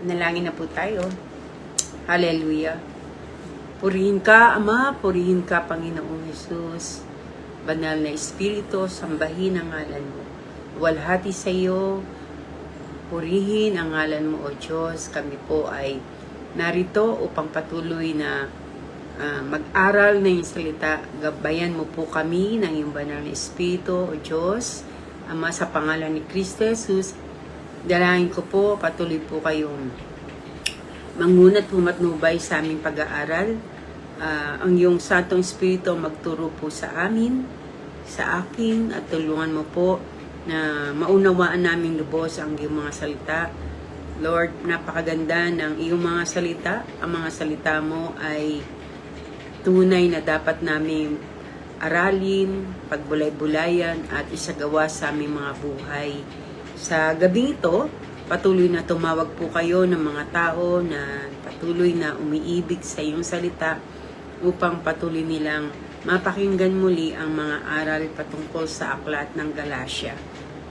Nalangin na po tayo. Hallelujah. Purihin ka, Ama, purihin ka, Panginoong Jesus. Banal na Espiritu, sambahin ang ngalan mo. Walhati sa iyo, purihin ang ngalan mo, O Diyos. Kami po ay narito upang patuloy na mag-aral na yung salita. Gabayan mo po kami ng iyong banal na Espiritu, O Diyos. Ama, sa pangalan ni Kristo Jesus, dalangin ko po, patuloy po kayong mangunat pumatnubay sa aming pag-aaral. Ang iyong Santong Espiritu magturo po sa amin, sa akin, at tulungan mo po na maunawaan naming lubos ang iyong mga salita. Lord, napakaganda ng iyong mga salita. Ang mga salita mo ay tunay na dapat naming aralin, pagbulay-bulayan, at isagawa sa aming mga buhay. Sa gabing ito, patuloy na tumawag po kayo ng mga tao na patuloy na umiibig sa iyong salita upang patuloy nilang mapakinggan muli ang mga aral patungkol sa aklat ng Galatia.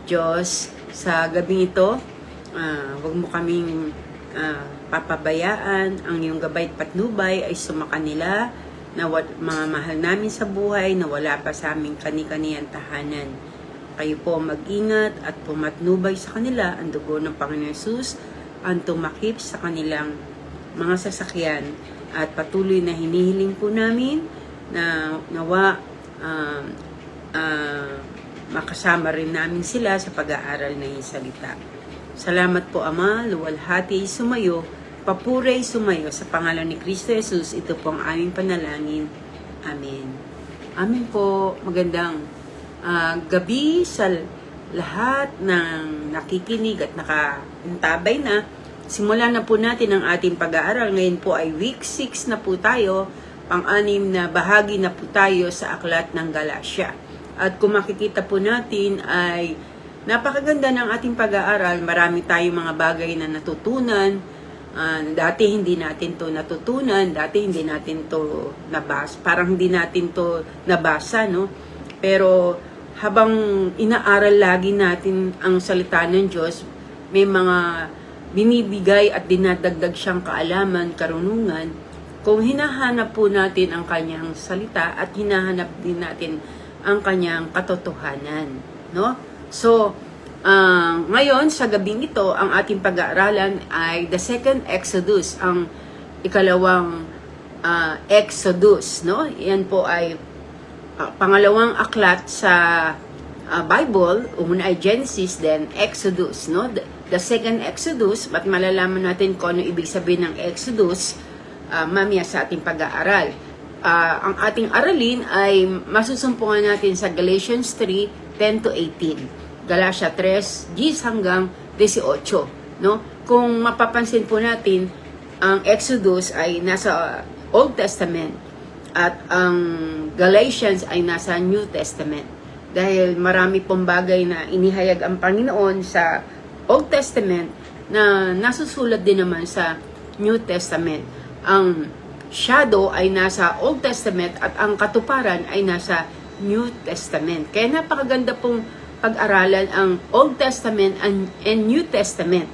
Diyos, sa gabing ito, huwag mo kaming papabayaan. Ang iyong gabay at patnubay ay sumakanila na mga mahal namin sa buhay na wala pa sa aming kani-kaniang tahanan. Kayo po mag-ingat at pumatnubay sa kanila. Ang dugo ng Panginoon Jesus ang tumakip sa kanilang mga sasakyan. At patuloy na hinihiling po namin na nawa makasama rin namin sila sa pag-aaral ng iyong salita. Salamat po, Ama, luwalhati sumayo, papuray sumayo sa pangalan ni Kristo Jesus. Ito po ang aming panalangin. Amen. Amen po. Magandang gabi sa lahat ng nakikinig at nakaantabay na. Simulan na po natin ang ating pag-aaral. Ngayon po ay week 6 na po tayo. Pang-anim na bahagi na po tayo sa aklat ng Galatia. At kung makikita po natin ay napakaganda ng ating pag-aaral. Marami tayong mga bagay na natutunan. Dati hindi natin to natutunan. Dati hindi natin to nabasa. Parang hindi natin to nabasa, no? Pero habang inaaral lagi natin ang salita ng Diyos, may mga binibigay at dinadagdag siyang kaalaman, karunungan. Kung hinahanap po natin ang kanyang salita at hinahanap din natin ang kanyang katotohanan, no? So, ngayon sa gabing ito, ang ating pag-aaralan ay the second Exodus, ang ikalawang Exodus, no? Yan po ay pangalawang aklat sa Bible. Una ay Genesis, then Exodus, no? The second Exodus, at malalaman natin kung ano ibig sabihin ng Exodus mamaya sa ating pag-aaral. Ang ating aralin ay masusumpungan natin sa Galatians 3:10 to 18. Galatia 3, 10 hanggang 18, no? Kung mapapansin po natin, ang Exodus ay nasa Old Testament at ang Galatians ay nasa New Testament. Dahil marami pong bagay na inihayag ang Panginoon sa Old Testament na nasusulat din naman sa New Testament. Ang shadow ay nasa Old Testament at ang katuparan ay nasa New Testament. Kaya napakaganda pong pag-aralan ang Old Testament and New Testament.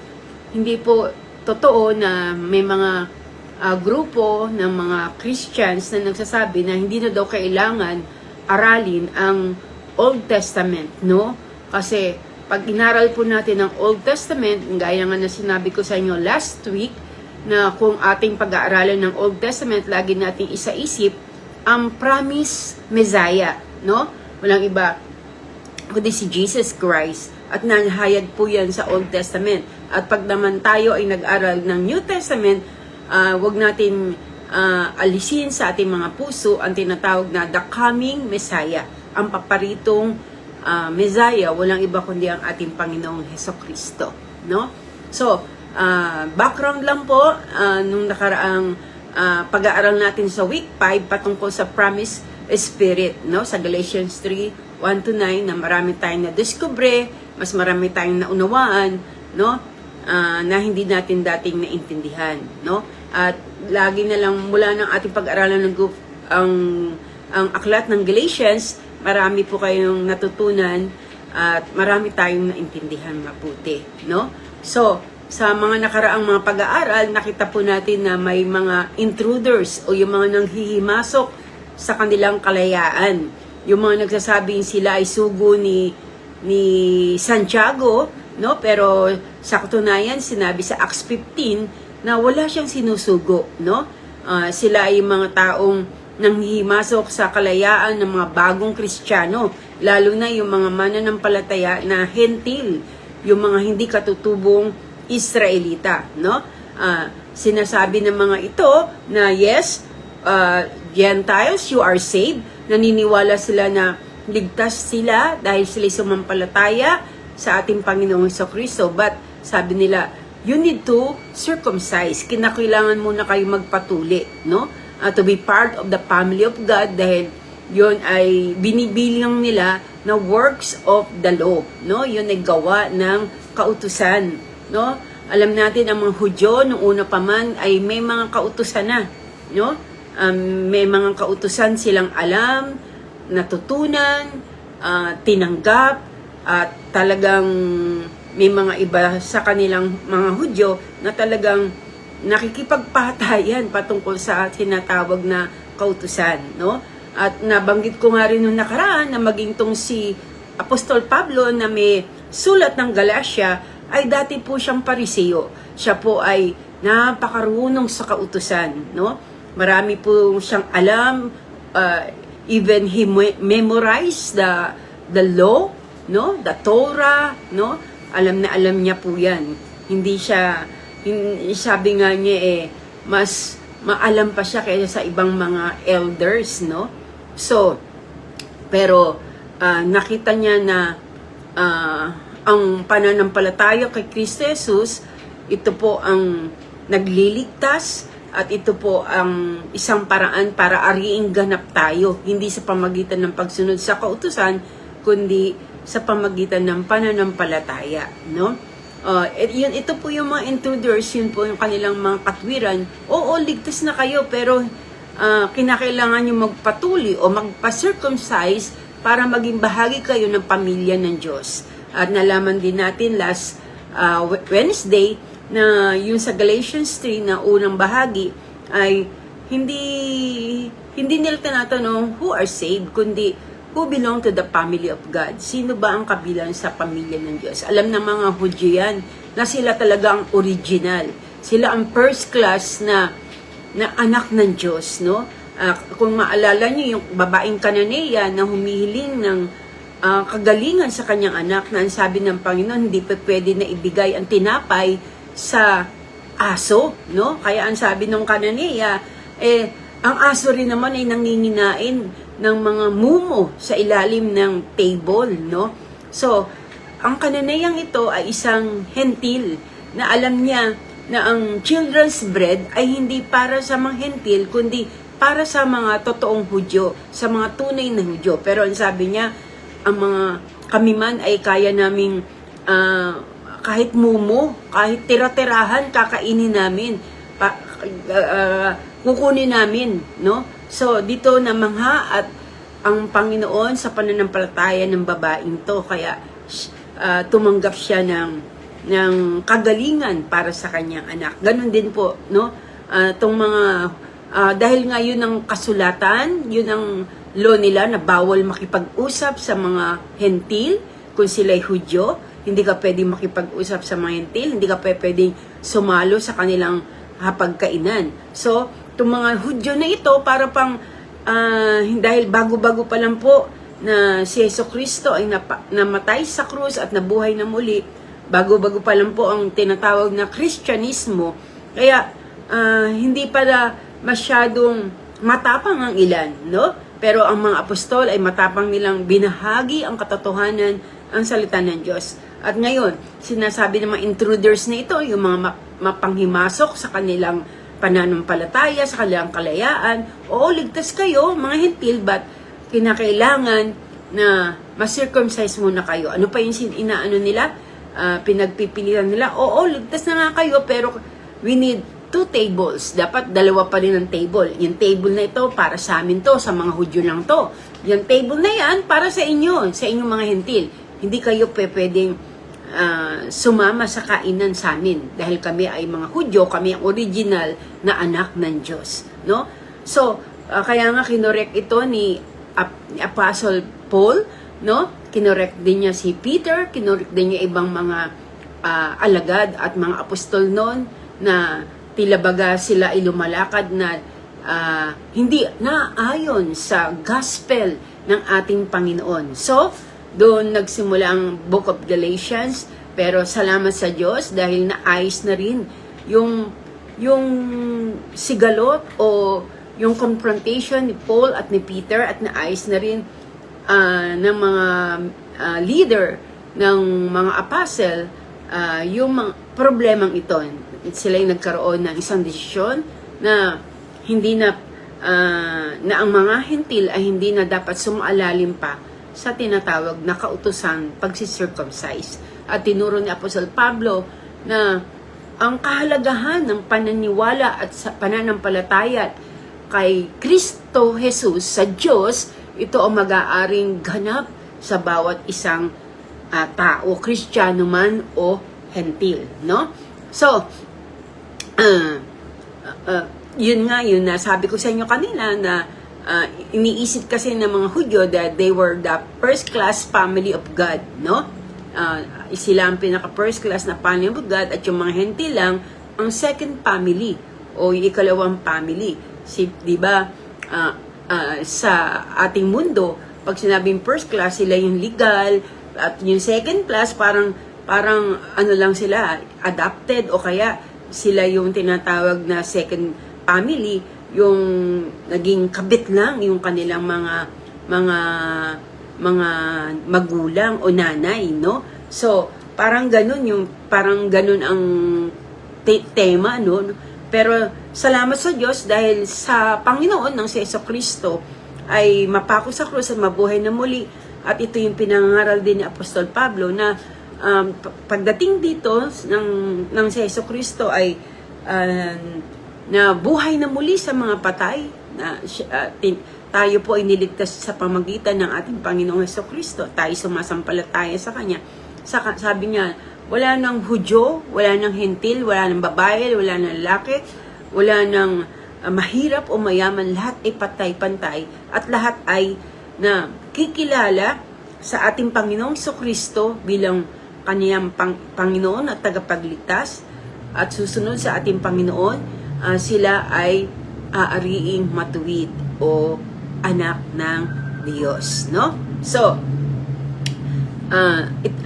Hindi po totoo na may mga grupo ng mga Christians na nagsasabi na hindi na daw kailangan aralin ang Old Testament, no? Kasi pag inaral po natin ang Old Testament, gaya nga na sinabi ko sa inyo last week, na kung ating pag-aaralan ng Old Testament, lagi nating isaisip ang promised Messiah, no? Walang iba kundi si Jesus Christ, at nanahayag po yan sa Old Testament. At pag naman tayo ay nag-aral ng New Testament, wag natin alisin sa ating mga puso ang tinatawag na the coming Messiah. Ang paparitong Messiah, walang iba kundi ang ating Panginoong Hesukristo, no? So, background lang po, nung nakaraang pag-aaral natin sa week 5 patungkol sa promised Spirit, no? Sa Galatians 3:1 to 9, na marami tayong na-discover, mas marami tayong naunawaan, no? Na hindi natin dating naintindihan, no? At lagi na lang mula ng ating pag-aralan ng ang aklat ng Galatians, marami po kayong natutunan at marami tayong naintindihan mabuti, no? So, sa mga nakaraang mga pag-aaral, nakita po natin na may mga intruders o yung mga nanghihimasok sa kanilang kalayaan. Yung mga nagsasabing sila ay sugo ni Santiago, no? Pero sa katunayan, sinabi sa Acts 15 na wala siyang sinusugo, no? Sila ay mga taong nanghihimasok sa kalayaan ng mga bagong Kristiyano, lalo na yung mga mananampalataya na hentil, yung mga hindi katutubong Israelita, no? Sinasabi ng mga ito na yes, Gentiles, you are saved. Naniniwala sila na ligtas sila dahil sila sumampalataya sa ating Panginoong Jesucristo. But sabi nila, you need to circumcise. Kinakailangan muna kayo magpatuli, no? To be part of the family of God, dahil yun ay binibilang nila na works of the law, no? Yun ay gawa ng kautusan, no? Alam natin ang mga Hudyo nung una pa man ay may mga kautusan na, no? May mga kautusan silang alam, natutunan, tinanggap, at talagang may mga iba sa kanilang mga Hudyo na talagang nakikipagpatayan patungkol sa tinatawag na kautusan, no? At nabanggit ko nga rin nung nakaraan na maging tong si Apostol Pablo na may sulat ng Galatia ay dati po siyang Pariseo. Siya po ay napakarunong sa kautusan, no? Marami po siyang alam, even he memorized the law, no? The Torah, no? Alam na alam niya po 'yan. Hindi siya, sabi nga niya mas maalam pa siya kaysa sa ibang mga elders, no? So, pero nakita niya na ang pananampalataya kay Kristo Jesus, ito po ang nagliligtas at ito po ang isang paraan para ariing ganap tayo, hindi sa pamagitan ng pagsunod sa kautusan, kundi sa pamagitan ng pananampalataya, no? Ito po yung mga intruders, yun po yung kanilang mga katwiran. Oo, ligtas na kayo, pero kinakailangan nyo magpatuli o magpa-circumcise para maging bahagi kayo ng pamilya ng Diyos. At nalaman din natin last Wednesday na yung sa Galatians 3 na unang bahagi ay hindi nila tinatanong who are saved, kundi who belong to the family of God. Sino ba ang kabilang sa pamilya ng Diyos? Alam ng mga Hudyo yan na sila talaga ang original. Sila ang first class na anak ng Diyos, no? Kung maalala niyo yung babaeng Kananea na humihiling ng kagalingan sa kanyang anak, na ang sabi ng Panginoon, hindi pa pwede na ibigay ang tinapay sa aso, no? Kaya ang sabi ng Kananea, ang aso rin naman ay nanginginain ng mga mumo sa ilalim ng table, no? So, ang Kananeyang ito ay isang hentil na alam niya na ang children's bread ay hindi para sa mga hentil, kundi para sa mga totoong Hudyo, sa mga tunay na Hudyo. Pero ang sabi niya, ang mga kami man ay kaya naming kahit mumo, kahit tira-tirahan, kakainin namin, kukunin namin, no? So, dito namangha at ang Panginoon sa pananampalataya ng babaeng to, kaya tumanggap siya ng kagalingan para sa kanyang anak. Ganon din po, no? Tong mga, dahil nga yun ang kasulatan, yun ang law nila na bawal makipag-usap sa mga hentil kung sila'y Hudyo. Hindi ka pwedeng makipag-usap sa mga hentil, hindi ka pwedeng sumalo sa kanilang hapagkainan. So, itong mga Hudyo na ito, para pang, dahil bago-bago pa lang po na si Jesucristo ay namatay sa krus at nabuhay na muli, bago-bago pa lang po ang tinatawag na Kristyanismo, kaya hindi pala masyadong matapang ang ilan, no? Pero ang mga apostol ay matapang nilang binahagi ang katotohanan, ang salita ng Diyos. At ngayon, sinasabi ng mga intruders na ito, yung mga mapanghimasok sa kanilang pananampalataya, sa kanilang kalayaan, oo, ligtas kayo, mga hentil, but kinakailangan na ma-circumcise muna kayo. Ano pa yung inaano nila? Pinagpipilitan nila, oo, ligtas na nga kayo, pero we need 2 tables. Dapat 2 pa rin ang table. Yung table na ito, para sa amin to, sa mga Hudyo lang to. Yung table na yan, para sa inyo, sa inyong mga hentil. Hindi kayo pwedeng sumama sa kainan sa amin dahil kami ay mga Hudyo, kami ang original na anak ng Diyos, no? So, kaya nga kinorek ito ni Apostle Paul, no? Kinorek din niya si Peter, kinorek din niya ibang mga alagad at mga apostol noon na tila baga sila ay lumalakad na hindi naayon sa gospel ng ating Panginoon. So, doon nagsimula ang Book of Galatians, pero salamat sa Diyos dahil naayos na rin yung sigalot o yung confrontation ni Paul at ni Peter at naayos na rin ng mga leader ng mga apostle yung mga problemang ito. Sila ay nagkaroon ng isang desisyon na hindi na ang mga hentil ay hindi na dapat sumalalim pa sa tinatawag na kautusan pagsi-circumcise. At tinuro ni Apostol Pablo na ang kahalagahan ng pananiwala at sa pananampalataya kay Kristo Jesus sa Diyos, ito ang mag-aaring ganap sa bawat isang tao, Kristiyano man o hentil, no? So, yun na sabi ko sa inyo kanina na iniisip kasi ng mga Hudyo that they were the first class family of God, no? Sila ang pinaka first class na family of God at yung mga hentil lang ang second family o yung ikalawang family. Di ba, sa ating mundo, pag sinabing first class, sila yung legal at yung second class parang ano lang sila, adopted o kaya sila yung tinatawag na second family, yung naging kabit lang yung kanilang mga magulang o nanay, no? So, parang ganun ang tema, no? Pero salamat sa Diyos dahil sa Panginoon ng si Jesucristo ay mapako sa krus at mabuhay na muli. At ito yung pinangaral din ni Apostol Pablo na pagdating dito ng si Jesucristo ay na buhay na muli sa mga patay, na tayo po ay niligtas sa pamagitan ng ating Panginoong Jesucristo. Tayo sumasampalataya sa Kanya. Sabi niya, wala nang Hudyo, wala nang hentil, wala nang babae, wala nang lalaki, wala nang mahirap o mayaman, lahat ay patay-pantay at lahat ay na kikilala sa ating Panginoong Jesucristo bilang Kaniyang Panginoon at tagapagligtas at susunod sa ating Panginoon, sila ay aariing matuwid o anak ng Diyos, no? So,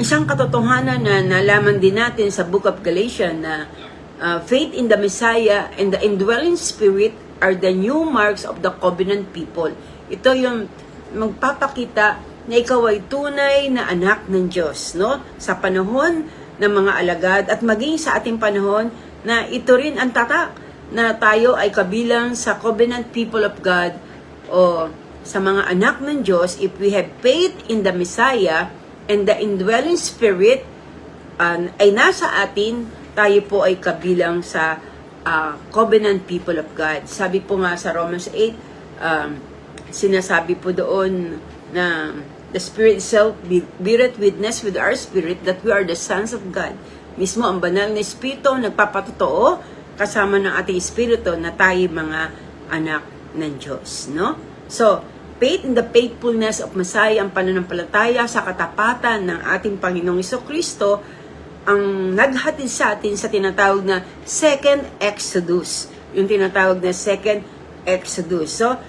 isang katotohanan na nalaman din natin sa Book of Galatians na faith in the Messiah and the indwelling Spirit are the new marks of the covenant people. Ito yung magpapakita na ikaw ay tunay na anak ng Diyos, no? Sa panahon ng mga alagad at maging sa ating panahon na ito rin ang tatak na tayo ay kabilang sa covenant people of God o sa mga anak ng Diyos if we have faith in the Messiah and the indwelling Spirit ay nasa atin, tayo po ay kabilang sa covenant people of God. Sabi po nga sa Romans 8, sinasabi po doon na the Spirit itself beareth witness with our spirit that we are the sons of God. Mismo ang banal na Espiritu nagpapatotoo kasama ng ating Espiritu na tayo mga anak ng Diyos, no? So, faith in the faithfulness of Messiah, ang pananampalataya sa katapatan ng ating Panginoong Jesucristo, ang naghatid sa atin sa tinatawag na second Exodus. Yung tinatawag na second Exodus. So,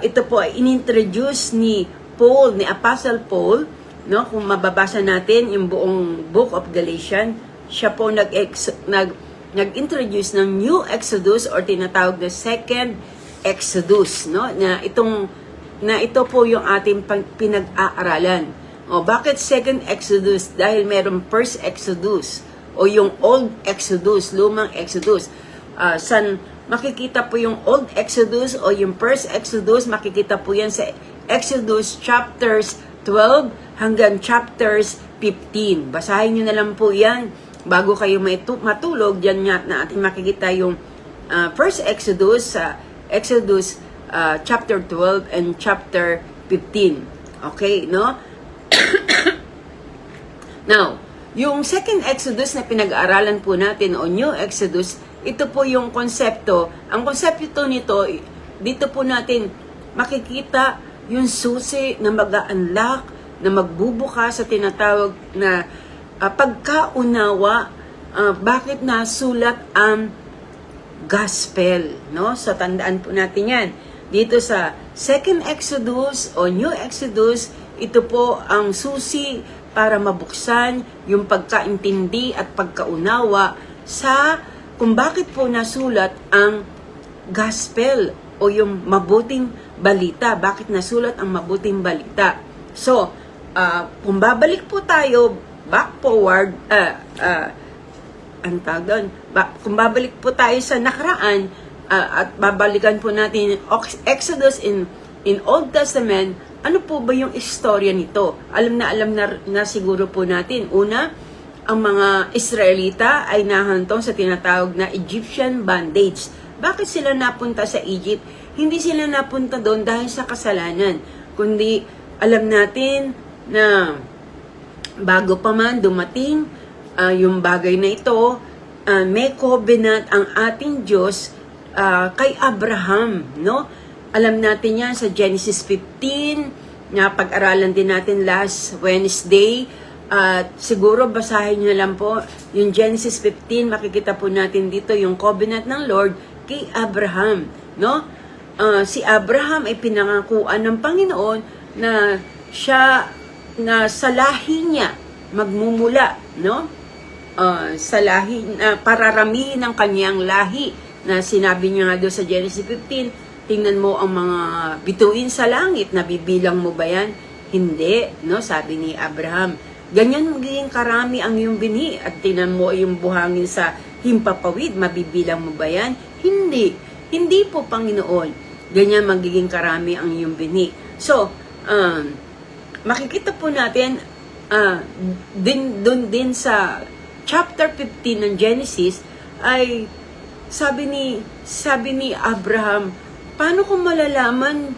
ito po ay inintroduce ni Paul, ni Apostle Paul, no? Kung mababasa natin yung buong Book of Galatians, siya po nag-introduce ng new Exodus or tinatawag na second Exodus, no? Na ito po yung ating pinag-aaralan. O bakit second Exodus? Dahil merong first Exodus o yung old Exodus, lumang Exodus. San makikita po yung old Exodus o yung first Exodus? Makikita po yan sa Exodus chapters 12 hanggang chapters 15. Basahin nyo na lang po yan bago kayo matulog. Diyan nga natin makikita yung first Exodus sa Exodus chapter 12 and chapter 15. Okay, no? Now, yung second Exodus na pinag-aaralan po natin o New Exodus, ito po yung konsepto. Ang konsepto nito, dito po natin makikita yung susi na mag-a-unlock, na magbubuka sa tinatawag na pagkaunawa, bakit nasulat ang gospel, no? So tandaan po natin 'yan. Dito sa second Exodus o New Exodus, ito po ang susi para mabuksan yung pagkaintindi at pagkaunawa sa kung bakit po nasulat ang gospel o yung mabuting balita. Bakit nasulat ang mabuting balita? So, kung babalik po tayo back forward, kung babalik po tayo sa nakaraan, at babalikan po natin Exodus in Old Testament, ano po ba yung istorya nito? Alam na siguro po natin. Una, ang mga Israelita ay nahantong sa tinatawag na Egyptian bondage. Bakit sila napunta sa Egypt? Hindi sila napunta doon dahil sa kasalanan, kundi alam natin na bago pa man dumating yung bagay na ito, may covenant ang ating Diyos kay Abraham, no? Alam natin yan sa Genesis 15, na pag-aralan din natin last Wednesday. At siguro basahin nyo lang po yung Genesis 15, makikita po natin dito yung covenant ng Lord kay Abraham, no? Si Abraham ay pinangakuan ng Panginoon na siya, na sa lahi niya magmumula, no? Sa lahi, pararamihin ng kanyang lahi, na sinabi niya nga doon sa Genesis 15, tingnan mo ang mga bituin sa langit, nabibilang mo ba yan? Hindi, no? Sabi ni Abraham, ganyan magiging karami ang iyong bini, at tingnan mo yung buhangin sa himpapawid, mabibilang mo ba yan? Hindi. Hindi po, Panginoon. Ganyan magiging karami ang iyong bini. So, makikita po natin, din sa chapter 15 ng Genesis, ay sabi ni Abraham, paano ko malalaman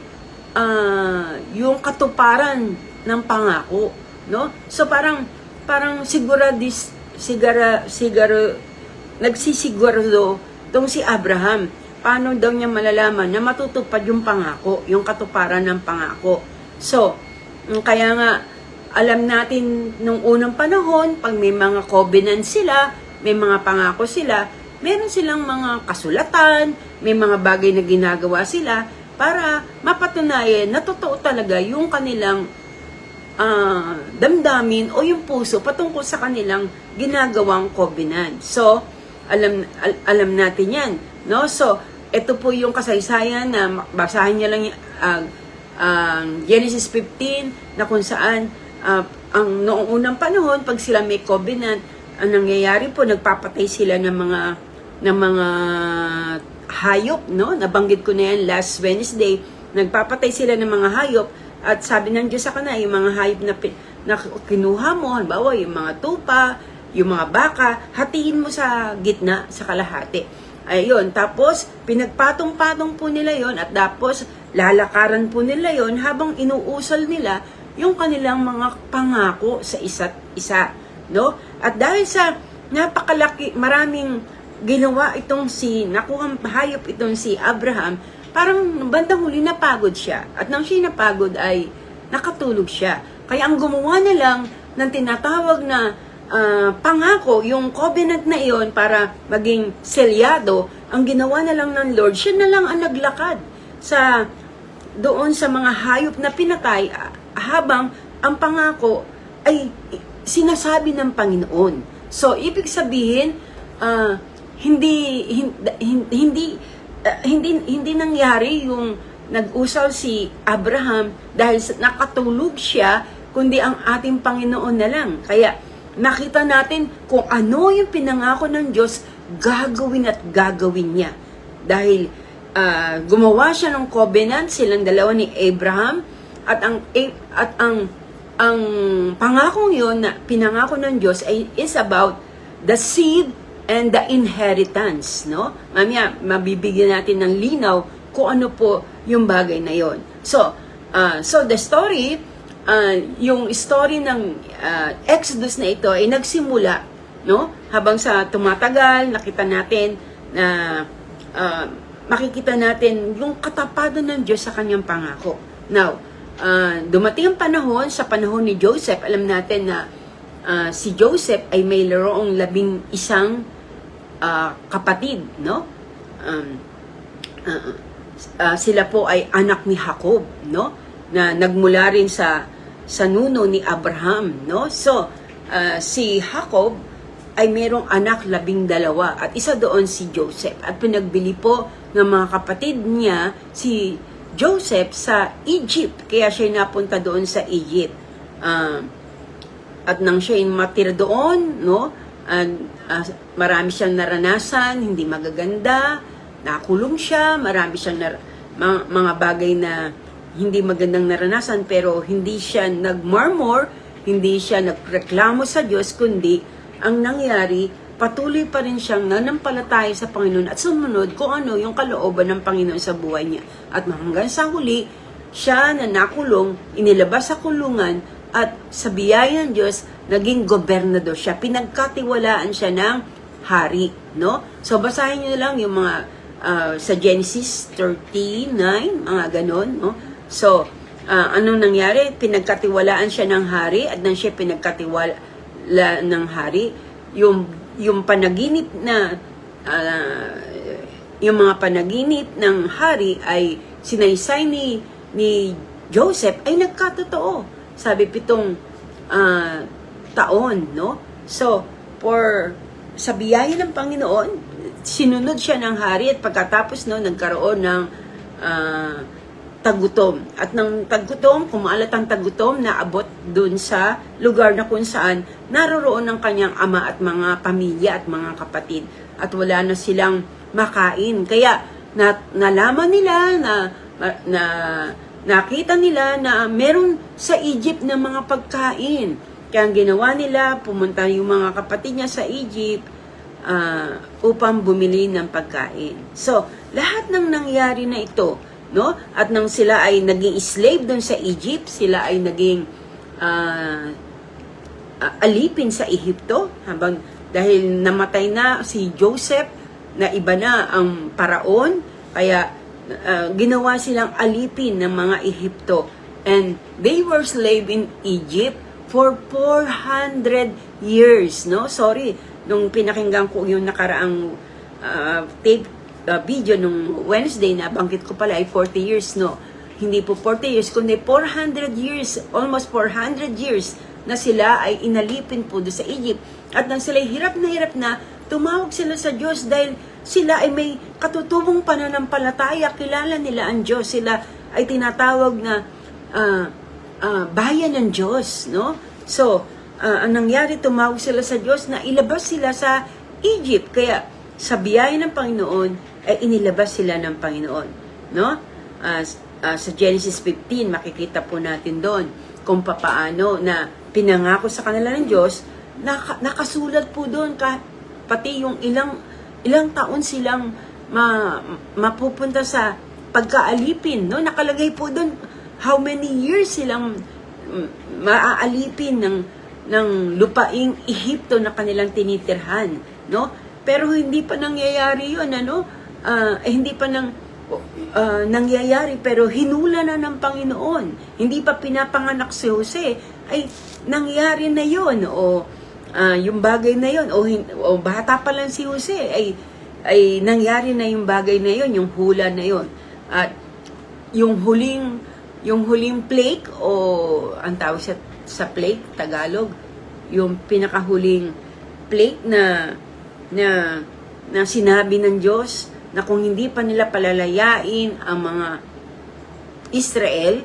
yung katuparan ng pangako, no? So parang nagsisigurado tong si Abraham. Paano daw niya malalaman na matutupad yung pangako, yung katuparan ng pangako? So, kaya nga, alam natin nung unang panahon, pag may mga covenant sila, may mga pangako sila, meron silang mga kasulatan, may mga bagay na ginagawa sila para mapatunayan na totoo talaga yung kanilang damdamin o yung puso patungkol sa kanilang ginagawang covenant. So, alam natin yan, no? So, ito po yung kasaysayan na basahin niya lang Genesis 15, na kung saan ang noong unang panahon, pag sila may covenant, ang nangyayari po, nagpapatay sila ng mga hayop, no? Nabanggit ko na yan last Wednesday. Nagpapatay sila ng mga hayop, at sabi ng Diyos sa kanila, yung mga hayop na kinuha mo, halimbawa yung mga tupa, yung mga baka, hatiin mo sa gitna, sa kalahati. Ayun, tapos pinagpatong-patong po nila yon, at tapos lalakaran po nila yon habang inuusal nila yung kanilang mga pangako sa isa't isa, no? At dahil sa napakalaki, maraming ginawa nakuhang hayop itong si Abraham, parang bandang huli napagod siya. At nang siya napagod ay nakatulog siya. Kaya ang gumawa na lang ng tinatawag na pangako, yung covenant na iyon para maging selyado, ang ginawa na lang ng Lord, siya na lang ang naglakad doon sa mga hayop na pinatay, habang ang pangako ay sinasabi ng Panginoon. So, ibig sabihin, hindi nangyari yung nag-usal si Abraham dahil nakatulog siya, kundi ang ating Panginoon na lang. Kaya nakita natin kung ano yung pinangako ng Diyos, gagawin at gagawin niya. Dahil gumawa siya ng covenant, silang dalawa ni Abraham, at ang pangakong yon na pinangako ng Diyos is about the seed and the inheritance, no? Mamaya mabibigyan natin ng linaw kung ano po yung bagay na yon. So the story yung story ng Exodus na ito ay nagsimula, no? Habang sa tumatagal, nakita natin na makikita natin yung katapadan ng Diyos sa kanyang pangako. Now, dumating ang panahon, sa panahon ni Joseph, alam natin na si Joseph ay may larong 11 kapatid, no? Sila po ay anak ni Jacob, no? Na nagmula rin sa nuno ni Abraham, no? So, si Jacob ay merong anak 12 at isa doon si Joseph. At pinagbili po ng mga kapatid niya si Joseph sa Egypt. Kaya siya napunta doon sa Egypt. At nang siya matira doon, no? Marami siyang naranasan, hindi magaganda, nakulong siya, marami siyang mga bagay na hindi magandang naranasan, pero hindi siya nagmurmur, hindi siya nagreklamo sa Diyos, kundi ang nangyari, patuloy pa rin siyang nanampalataya sa Panginoon at sumunod kung ano yung kalooban ng Panginoon sa buhay niya. At hanggang sa huli, siya na nakulong, inilabas sa kulungan, at sa biyaya ng Diyos, naging gobernador siya. Pinagkatiwalaan siya ng hari, no? So, basahin niyo lang yung mga sa Genesis 39, mga ganon, no? So, anong nangyari? Pinagkatiwalaan siya ng hari, at nang siya pinagkatiwala ng hari, yung panaginip na yung mga panaginip ng hari ay sinaysay ni Joseph ay nagkatotoo. Sabi 7 taon, no? So, sa biyaya ng Panginoon, sinunod siya ng hari, at pagkatapos no, nagkaroon ng tagutom. At ng tagutom, kumalat ang tagutom na abot dun sa lugar na kung saan naroroon ang kanyang ama at mga pamilya at mga kapatid. At wala na silang makain. Kaya nalaman nila na nakita nila na meron sa Egypt na mga pagkain. Kaya ang ginawa nila, pumunta yung mga kapatid niya sa Egypt upang bumili ng pagkain. So, lahat ng nangyari na ito, no? At nang sila ay naging slave doon sa Egypt, sila ay naging alipin sa Ehipto, dahil namatay na si Joseph, na iba na ang paraon, kaya ginawa silang alipin ng mga Ehipto. And they were slave in Egypt for 400 years, no? Sorry, nung pinakinggan ko yung nakaraang tape video nung Wednesday, na banggit ko pala ay 40 years, no? Hindi po 40 years, kundi 400 years, almost 400 years na sila ay inalipin po doon sa Egypt. At nang sila hirap na, tumawag sila sa Diyos dahil sila ay may katutubong pananampalataya, kilala nila ang Diyos. Sila ay tinatawag na bayan ng Diyos, no? So, ang nangyari, tumawag sila sa Diyos na ilabas sila sa Egypt. Kaya, sa biyaya ng Panginoon, ay inilabas sila ng Panginoon, no? Sa Genesis 15, makikita po natin doon kung papaano na pinangako sa kanila ng Diyos, nakasulat po doon, pati yung ilang taon silang mapupunta sa pagkaalipin, no? Nakalagay po doon how many years silang maaalipin ng lupaing Ehipto na kanilang tinitirhan, no? Pero hindi pa nangyayari yun, ano? Hindi pa nangyayari, pero hinula na ng Panginoon. Hindi pa pinapanganak si Jose, ay nangyari na yun, o yung bagay na yun, o bata pa lang si Jose, ay nangyari na yung bagay na yun, yung hula na yun. At yung huling plague, o ang tawag sa plague, Tagalog, yung pinakahuling plague na sinabi ng Diyos na kung hindi pa nila palalayain ang mga Israel,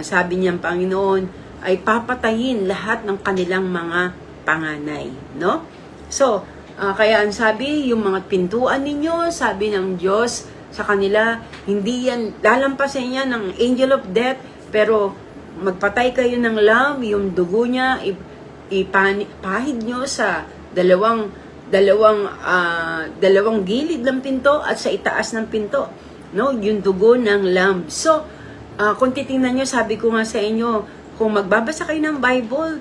sabi niyang Panginoon, ay papatayin lahat ng kanilang mga panganay, no? So, kaya ang sabi, yung mga pintuan ninyo, sabi ng Diyos sa kanila, hindi yan, lalampasin niya ng angel of death, pero magpatay kayo ng lamb, yung dugo niya, ipahid nyo sa dalawang gilid ng pinto at sa itaas ng pinto, no? Yung dugo ng lamb. So, kung titingnan nyo, sabi ko nga sa inyo, kung magbabasa kayo ng Bible,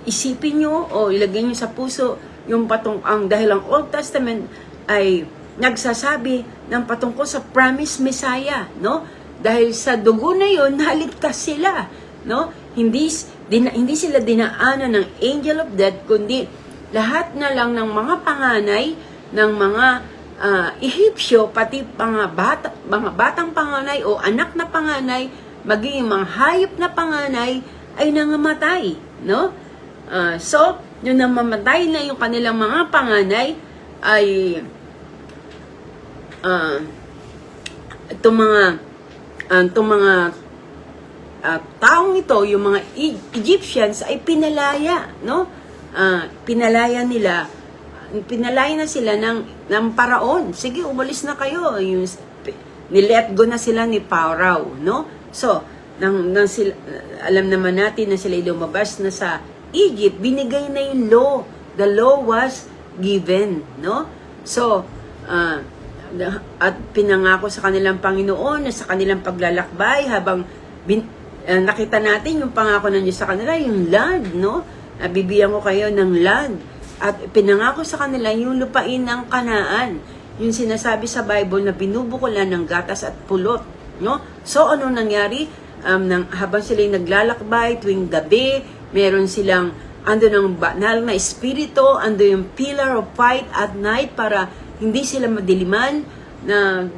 isipin nyo o ilagay nyo sa puso yung dahil ang Old Testament ay nagsasabi ng patungkol sa promised Messiah, no? Dahil sa dugo na yon, naligtas sila, no? Hindi sila dinaanan ng angel of death, kundi lahat na lang ng mga panganay ng mga Ehipsyo, pati mga batang panganay o anak na panganay, maging mga hayop na panganay ay nangamatay, no? So, yung namamatay na yung kanilang mga panganay ay itong mga taong ito, yung mga Egyptians ay pinalaya, no? Pinalaya na sila ng paraon. Sige, umalis na kayo. Nilet go na sila ni Pharaoh, no? So, alam naman natin na sila lumabas na sa Egypt, binigay na yung law. The law was given, no? So, at pinangako sa kanilang Panginoon na sa kanilang paglalakbay habang nakita natin yung pangako ng Diyos sa kanila, yung land, no? Bibigyan ko kayo ng land. At pinangako sa kanila yung lupain ng Kanaan. Yung sinasabi sa Bible na binubukulan ng gatas at pulot, no? So, ano nangyari? Habang sila'y naglalakbay tuwing gabi, meron silang ando ng banal na espiritu, ando yung pillar of fire at night para hindi sila madiliman na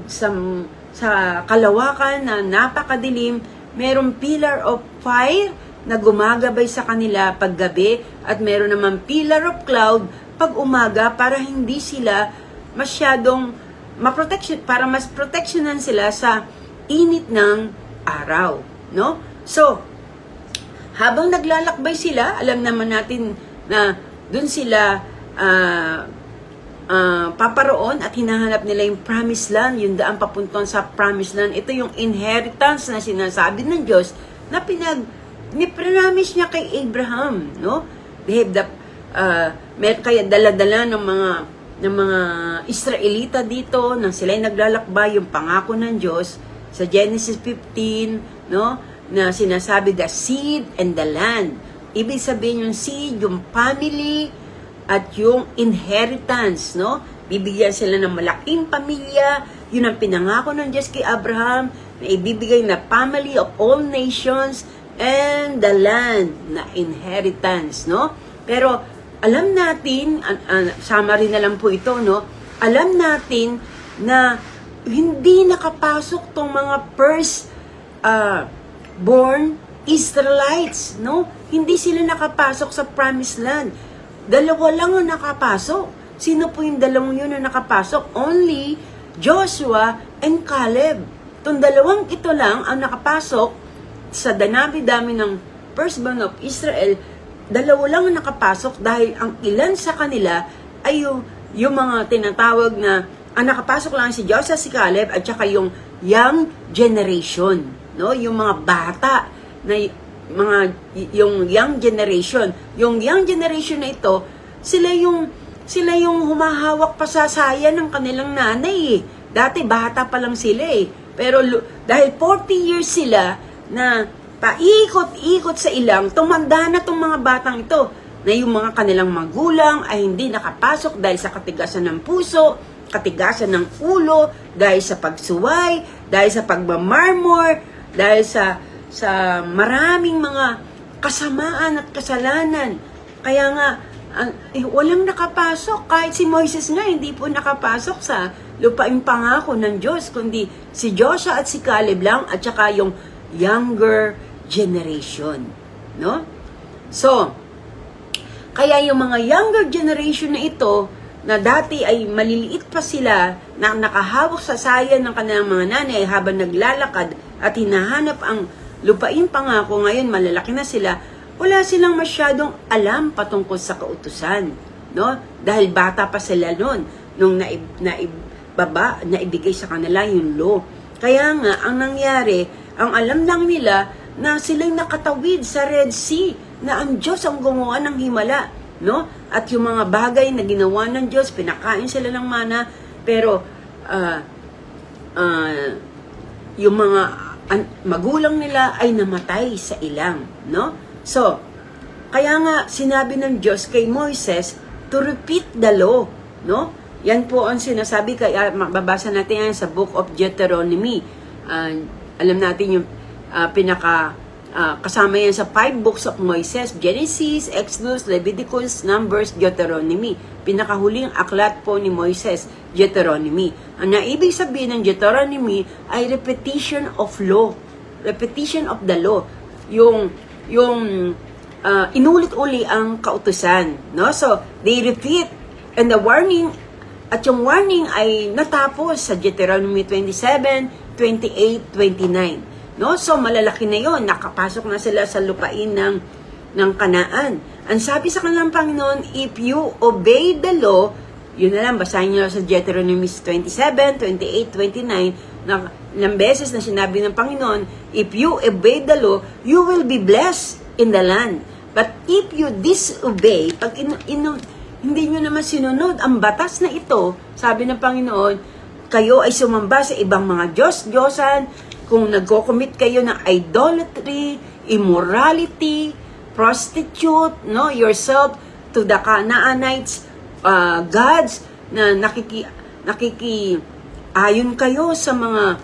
sa kalawakan na napakadilim, merong pillar of fire na gumagabay sa kanila paggabi at meron naman pillar of cloud pag umaga para hindi sila masyadong para mas protectionan sila sa init ng araw, no? So, habang naglalakbay sila, alam naman natin na dun sila paparoon at hinahanap nila yung promised land, yung daan papunton sa promised land. Ito yung inheritance na sinasabi ng Diyos na ni-promise niya kay Abraham, no? Kaya dala-dala ng mga Israelita dito nang sila'y naglalakbay yung pangako ng Diyos sa Genesis 15, no? Na sinasabi the seed and the land. Ibig sabihin yung seed, yung family, at yung inheritance, no? Bibigyan sila ng malaking pamilya, yun ang pinangako ng Diyos kay Abraham, na ibibigay na family of all nations and the land na inheritance, no? Pero alam natin, summary na lang po ito, no? Alam natin na hindi nakapasok tong mga first born Israelites, no? Hindi sila nakapasok sa promised land. Dalawa lang ang nakapasok. Sino po yung dalawang yun na nakapasok? Only Joshua and Caleb. Itong dalawang ito lang ang nakapasok sa dami-dami ng firstborn of Israel. Dalawa lang ang nakapasok dahil ang ilan sa kanila ay yung mga tinatawag na ang nakapasok lang si Joshua, si Caleb at saka yung young generation, no? Yung mga bata na yung young generation. Yung young generation na ito, sila yung humahawak pa sa saya ng kanilang nanay eh. Dati bata pa lang sila eh. Pero dahil 40 years sila na paikot-ikot sa ilang, tumanda na tong mga batang ito na yung mga kanilang magulang ay hindi nakapasok dahil sa katigasan ng puso, katigasan ng ulo, dahil sa pagsuway, dahil sa pagmamarmor, dahil sa maraming mga kasamaan at kasalanan. Kaya nga, walang nakapasok. Kahit si Moises nga, hindi po nakapasok sa lupaing pangako ng Diyos, kundi si Joshua at si Caleb lang, at saka yung younger generation. No? So, kaya yung mga younger generation na ito, na dati ay maliliit pa sila, na nakahawak sa sayan ng kanilang mga nanay habang naglalakad at hinahanap ang lupain pangako, ngayon malalaki na sila, wala silang masyadong alam patungkol sa kautusan, no? Dahil bata pa sila noon nung naibigay sa kanila yung law. Kaya nga, ang nangyari, ang alam lang nila na silang nakatawid sa Red Sea, na ang Diyos ang gumawa ng himala, no? At yung mga bagay na ginawa ng Diyos, pinakain sila ng mana, pero yung mga magulang nila ay namatay sa ilang, no? So, kaya nga sinabi ng Diyos kay Moises to repeat the law, no? Yan po ang sinasabi, kaya mababasa natin yan sa Book of Deuteronomy. Alam natin yung kasama yan sa 5 books of Moises: Genesis, Exodus, Leviticus, Numbers, Deuteronomy. Pinakahuling aklat po ni Moises, Deuteronomy. Ang naibig sabihin ng Deuteronomy ay repetition of law. Repetition of the law. Yung inulit-uli ang kautusan, no? So, they repeat, and the warning, at yung warning ay natapos sa Deuteronomy 27, 28, 29. No? So, malalaki na yon, nakapasok na sila sa lupain ng Kanaan. Ang sabi sa kanilang Panginoon, if you obey the law, yun na lang, basahin nyo sa Deuteronomy 27, 28, 29, na ilang beses na sinabi ng Panginoon, if you obey the law, you will be blessed in the land. But if you disobey, pag hindi nyo naman sinunod ang batas na ito, sabi ng Panginoon, kayo ay sumamba sa ibang mga Diyos-Diyosan, kung nagko-commit kayo ng idolatry, immorality, prostitute, no, yourself to the Canaanites, gods, na ayon kayo sa mga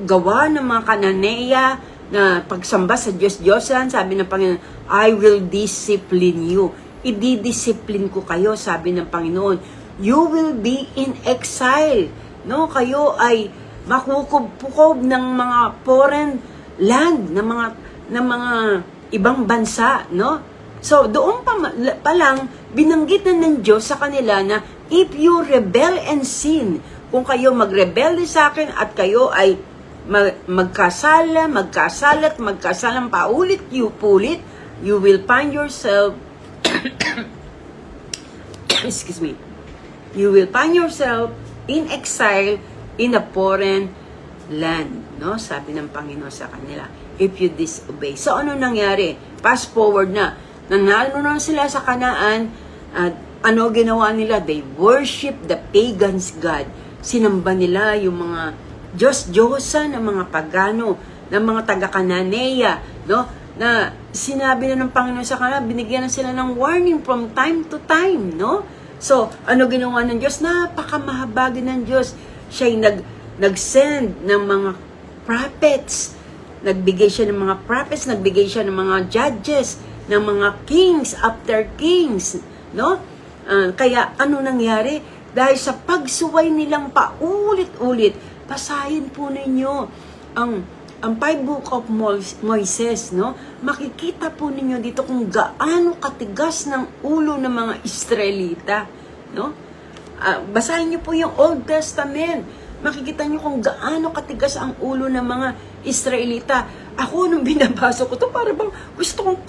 gawa ng mga Kananeya, na pagsamba sa Diyos-Diyosan, sabi ng Panginoon, I will discipline you. Ididiscipline ko kayo, sabi ng Panginoon. You will be in exile. No, kayo ay makukupob ng mga foreign land, ng mga ibang bansa, no? So, doon pa lang, binanggit ng Diyos sa kanila na if you rebel and sin, kung kayo magrebelde sa akin at kayo ay magkasalang paulit-pulit, you will find yourself excuse me, you will find yourself in exile in a foreign land, no? Sabi ng Panginoon sa kanila, if you disobey. So, ano nangyari? Fast forward na. Nanalo na sila sa Kanaan, at ano ginawa nila? They worship the pagans God. Sinamba nila yung mga Diyos-Diyosan, ng mga pagano, ng mga taga-Cananeya, no? Na sinabi na ng Panginoon sa kanila, binigyan na sila ng warning from time to time, no? So, ano ginawa ng Diyos? Napakamahabagin ng Diyos. Siya'y nag-send ng mga prophets. Nagbigay siya ng mga prophets, nagbigay siya ng mga judges, ng mga kings after kings, no? Kaya ano nangyari? Dahil sa pagsuway nilang paulit-ulit, basahin po ninyo ang 5 book of Moises, no? Makikita po ninyo dito kung gaano katigas ng ulo ng mga Israelita, no? Basahin niyo po yung Old Testament. Makikita niyo kung gaano katigas ang ulo ng mga Israelita. Ako, nung binabasa ko to, para bang gusto kong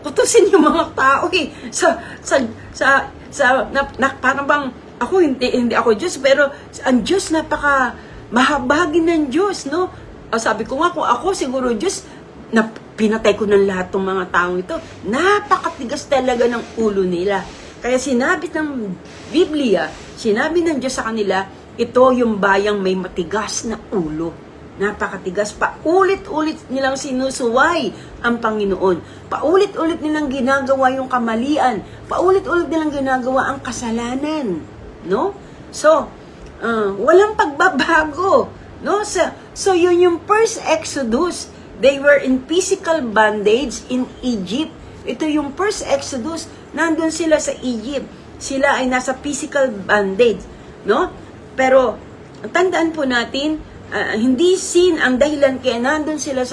kutusin yung mga tao eh. Parang bang, ako, hindi ako Diyos, pero ang Diyos napaka mahabagin ng Diyos, no? Sabi ko nga, kung ako siguro Diyos, na pinatay ko ng lahat ng mga taong ito. Napakatigas talaga ng ulo nila. Kaya sinabi ng Biblia, sinabi ng Diyos sa kanila, ito yung bayang may matigas na ulo. Napakatigas. Paulit-ulit nilang sinusuway ang Panginoon. Paulit-ulit nilang ginagawa yung kamalian. Paulit-ulit nilang ginagawa ang kasalanan. No? So, walang pagbabago. No? So yun yung first Exodus. They were in physical bondage in Egypt. Ito yung first Exodus. Nandun sila sa Egypt. Sila ay nasa physical bondage. No? Pero, tandaan po natin, hindi sin ang dahilan kaya nandun sila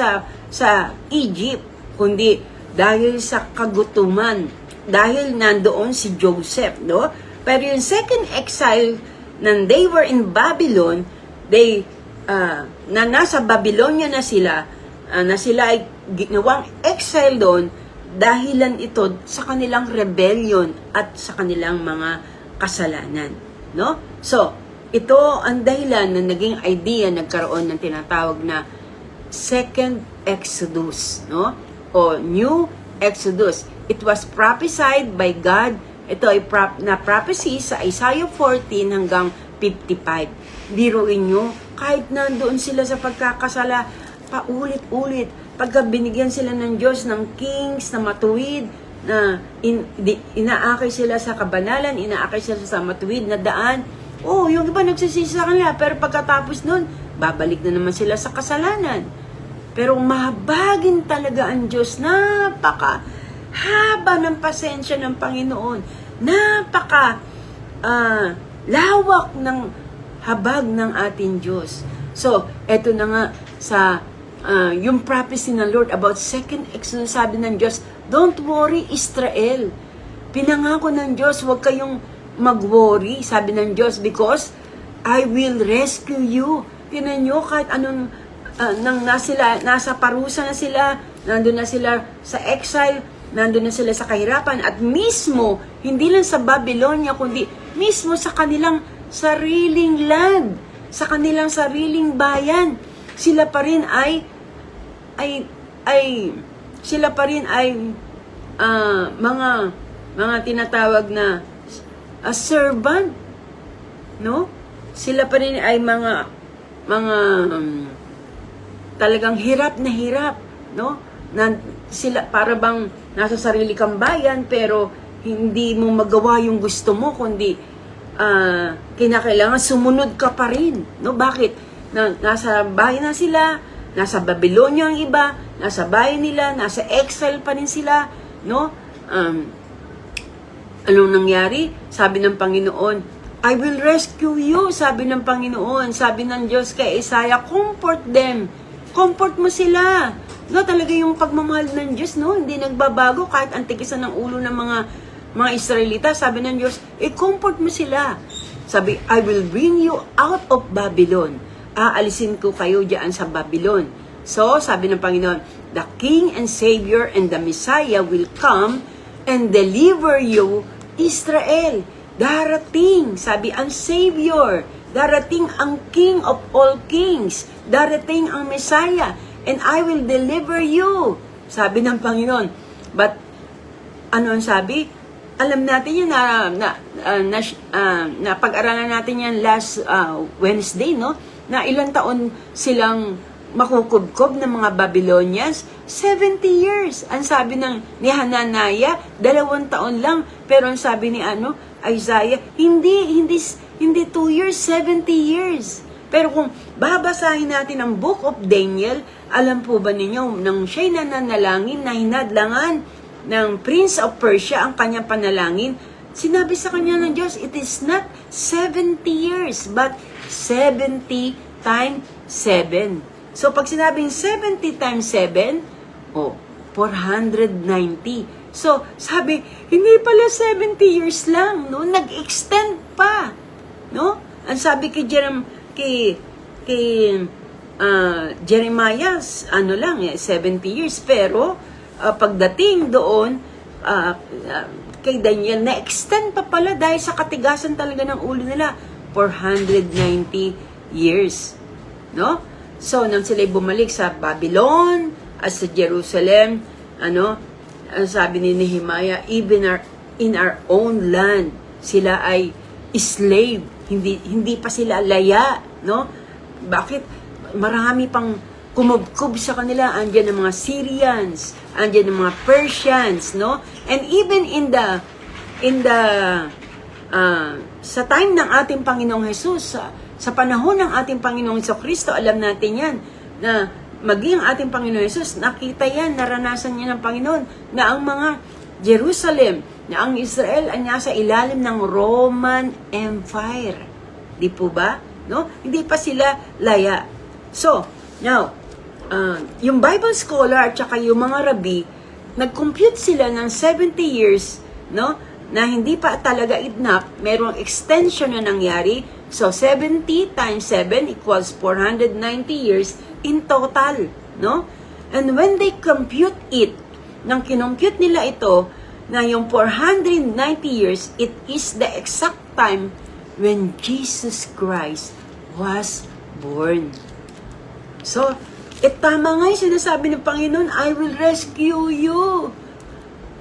sa Egypt, kundi dahil sa kagutuman, dahil nandoon si Joseph, no? Pero yung second exile, nang they were in Babylon, na nasa Babylonia na sila ay ginawang exile doon, dahilan ito sa kanilang rebellion at sa kanilang mga kasalanan, no? So, ito ang dahilan na naging idea, nagkaroon ng tinatawag na Second Exodus, no? O New Exodus. It was prophesied by God. Ito ay na-prophecy sa Isaiah 14 hanggang 55. Biruin nyo, kahit nandoon sila sa pagkakasala, paulit-ulit. Pagka binigyan sila ng Diyos ng kings na matuwid, na inaakay sila sa kabanalan, inaakay sila sa matuwid na daan. Yung iba nagsisisi sa kanila, pero pagkatapos nun, babalik na naman sila sa kasalanan. Pero mahabagin talaga ang Diyos. Haba ng pasensya ng Panginoon. Lawak ng habag ng ating Diyos. So, eto na nga sa yung prophecy ng Lord about second Exodus, sabi ng Diyos, don't worry, Israel. Pinangako ng Diyos, huwag kayong mag-worry, sabi ng Diyos, because I will rescue you. Tinan nyo, kahit anong nasa parusa na sila, nandun na sila sa exile, nandun na sila sa kahirapan, at mismo, hindi lang sa Babylonia, kundi mismo sa kanilang sariling land, sa kanilang sariling bayan, sila pa rin ay mga tinatawag na servant, no? Sila pa rin ay mga talagang hirap na hirap, no? Sila para bang nasa sarili kang bayan, pero hindi mo magawa yung gusto mo, kundi kinakailangan sumunod ka pa rin, no? Bakit? Nasa bayan na sila, nasa Babylonia ang iba, nasa bayan nila, nasa exile pa rin sila, no? Anong nangyari? Sabi ng Panginoon, I will rescue you, sabi ng Panginoon, sabi ng Diyos kay Isaiah, comfort them, comfort mo sila. No, talaga yung pagmamahal ng Diyos, no? Hindi nagbabago kahit antikisan ng ulo ng mga Israelita, sabi ng Diyos, comfort mo sila. Sabi, I will bring you out of Babylon. Aalisin ko kayo diyan sa Babylon. So, sabi ng Panginoon, the King and Savior and the Messiah will come and deliver you, Israel. Darating, sabi ang Savior, darating ang King of all kings, darating ang Messiah, and I will deliver you, sabi ng Panginoon. But, ano ang sabi? Alam natin yun na pag-aralan natin yan last Wednesday, no? Na ilang taon silang makukubkob ng mga Babylonians? 70 years. Ang sabi ni Hananiah, 2 taon lang. Pero ang sabi ni Isaiah, hindi 2 years, 70 years. Pero kung babasahin natin ang Book of Daniel, alam po ba ninyo, nang siya'y nananalangin na hinadlangan ng Prince of Persia ang kanyang panalangin, sinabi sa kanya ng Diyos, it is not 70 years, but 70 times 7. So, pag sinabing 70 times 7, 490. So, sabi, hindi pala 70 years lang, no? Nag-extend pa, no? Ang sabi kay Jeremiah, 70 years, pero pagdating doon, kay Daniel, na-extend pa pala dahil sa katigasan talaga ng ulo nila, 490 years. No? So, nang sila'y bumalik sa Babylon at sa Jerusalem, sabi ni Nehemiah, even in our own land, sila ay slave, hindi pa sila laya, no? Bakit? Marami pang kumubkob sa kanila, andyan ang mga Syrians, andyan ang mga Persians, no? And even sa time ng ating Panginoong Jesus, sa panahon ng ating Panginoong Jesucristo, alam natin yan, na maging ating Panginoong Jesus, nakita yan, naranasan niya ng Panginoon, na ang mga Jerusalem, na ang Israel ay nasa ilalim ng Roman Empire. Di po ba? No? Hindi pa sila laya. So, now, yung Bible scholar at saka yung mga rabbi, nag-compute sila ng 70 years, no? Na hindi pa talaga enough, merong extension na nangyari. So, 70 times 7 equals 490 years in total, no? And when they compute it, nang kinompute nila ito, na yung 490 years, it is the exact time when Jesus Christ was born. So, tama nga yung sinasabi ng Panginoon, I will rescue you.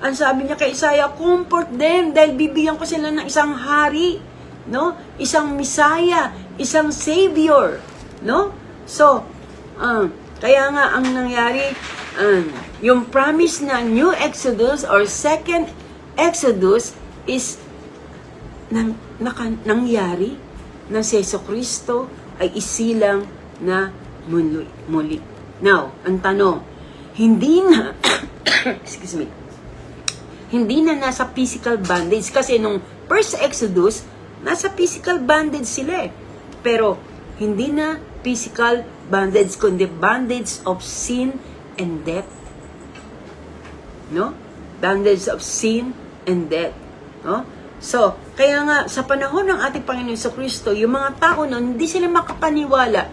Ang sabi niya kay Isaiah, comfort them, dahil bibigyan ko sila ng isang hari, no? Isang Messiah, isang Savior, no? So, Kaya nga, ang nangyari, yung promise na New Exodus or Second Exodus is nangyari na si Jesucristo ay isilang na muli. Now, ang tanong, hindi na, excuse me, hindi na nasa physical bondage kasi nung first Exodus, nasa physical bondage sila eh. Pero, hindi na physical bondage, kundi bondage of sin and death. No? Bondage of sin and death. No? So, kaya nga, sa panahon ng ating Panginoon Jesucristo, yung mga tao noon, hindi sila makapaniwala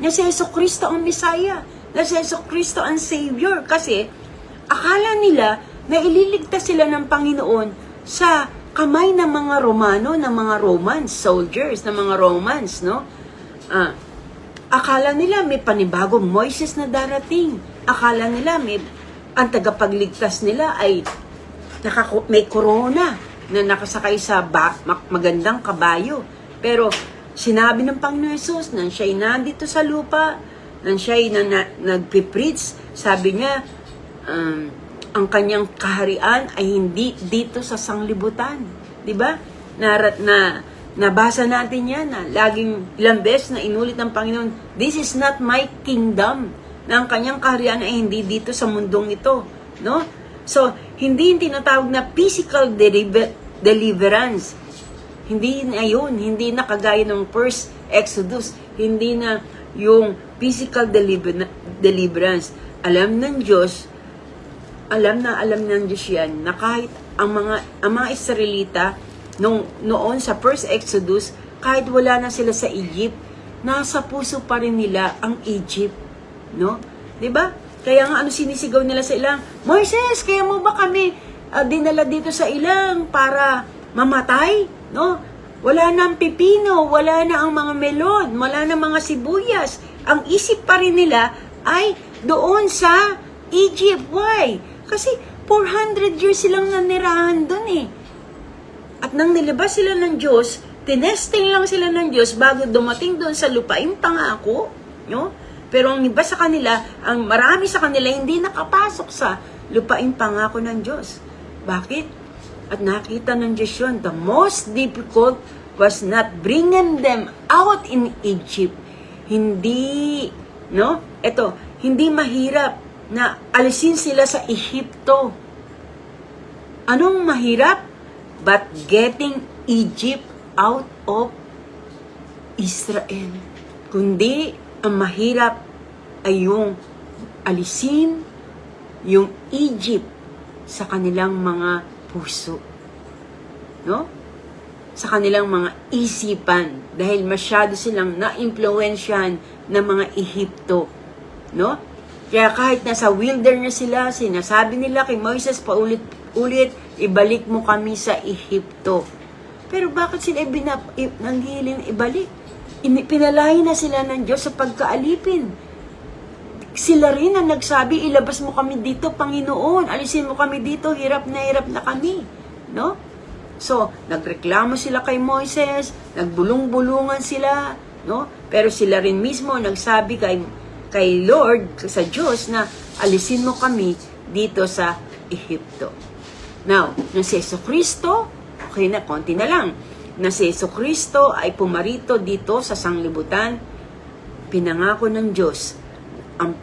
na si Jesucristo ang Messiah, na si Jesucristo ang Savior. Kasi, akala nila na ililigtas sila ng Panginoon sa kamay ng mga Romano, ng mga Romans, soldiers, ng mga Romans, no? Akala nila may panibagong Moises na darating. Akala nila ang tagapagligtas nila ay may corona na nakasakay sa magandang kabayo. Pero sinabi ng Panginoon Jesus na siya'y nandito sa lupa, na siya'y nagpipreach, sabi niya, ang kanyang kaharian ay hindi dito sa sanglibutan. Diba? Nabasa natin yan na laging ilang beses na inulit ng Panginoon, this is not my kingdom, na ang kanyang kaharian ay hindi dito sa mundong ito. No? So, hindi yung tinatawag na physical deliverance. Hindi na yun. Hindi na kagaya ng first Exodus. Hindi na yung physical deliverance. Alam ng Diyos yan na kahit ang mga Israelita noon sa first Exodus, kahit wala na sila sa Egypt, nasa puso pa rin nila ang Egypt. No? 'Di ba? Kaya nga sinisigaw nila sa ilang, Moises, kaya mo ba kami dinala dito sa ilang para mamatay? No? Wala na ang pipino, wala na ang mga melon, wala na mga sibuyas. Ang isip pa rin nila ay doon sa Egypt. Why? Kasi 400 years silang nanirahan doon eh. At nang nilabas sila ng Diyos, tinesting lang sila ng Diyos bago dumating doon sa lupaing pangako. No? Pero ang iba sa kanila, ang marami sa kanila hindi nakapasok sa lupaing pangako ng Diyos. Bakit? At nakita ng Diyos yun, the most difficult was not bringing them out in Egypt. Hindi, no? Ito, hindi mahirap na alisin sila sa Ehipto. Anong mahirap? But getting Egypt out of Israel. Kundi, ang mahirap ay yung alisin yung Egypt sa kanilang mga puso. No? Sa kanilang mga isipan. Dahil masyado silang na-impluensyahan ng mga Ehipto. No? Kaya kahit nasa wilderness sila, sinasabi nila kay Moises paulit-ulit, ibalik mo kami sa Ehipto. Pero bakit sila nanghihiling ibalik? Pinalayan na sila ng Diyos sa pagkaalipin. Sila rin ang nagsabi, ilabas mo kami dito, Panginoon. Alisin mo kami dito, hirap na kami. No? So, nagreklamo sila kay Moises, nagbulong-bulungan sila, no? Pero sila rin mismo nagsabi kay Lord, sa Diyos, na alisin mo kami dito sa Ehipto. Now, nang si Jesucristo, okay na, konti na lang, na si Jesucristo ay pumarito dito sa sanglibutan, pinangako ng Diyos ang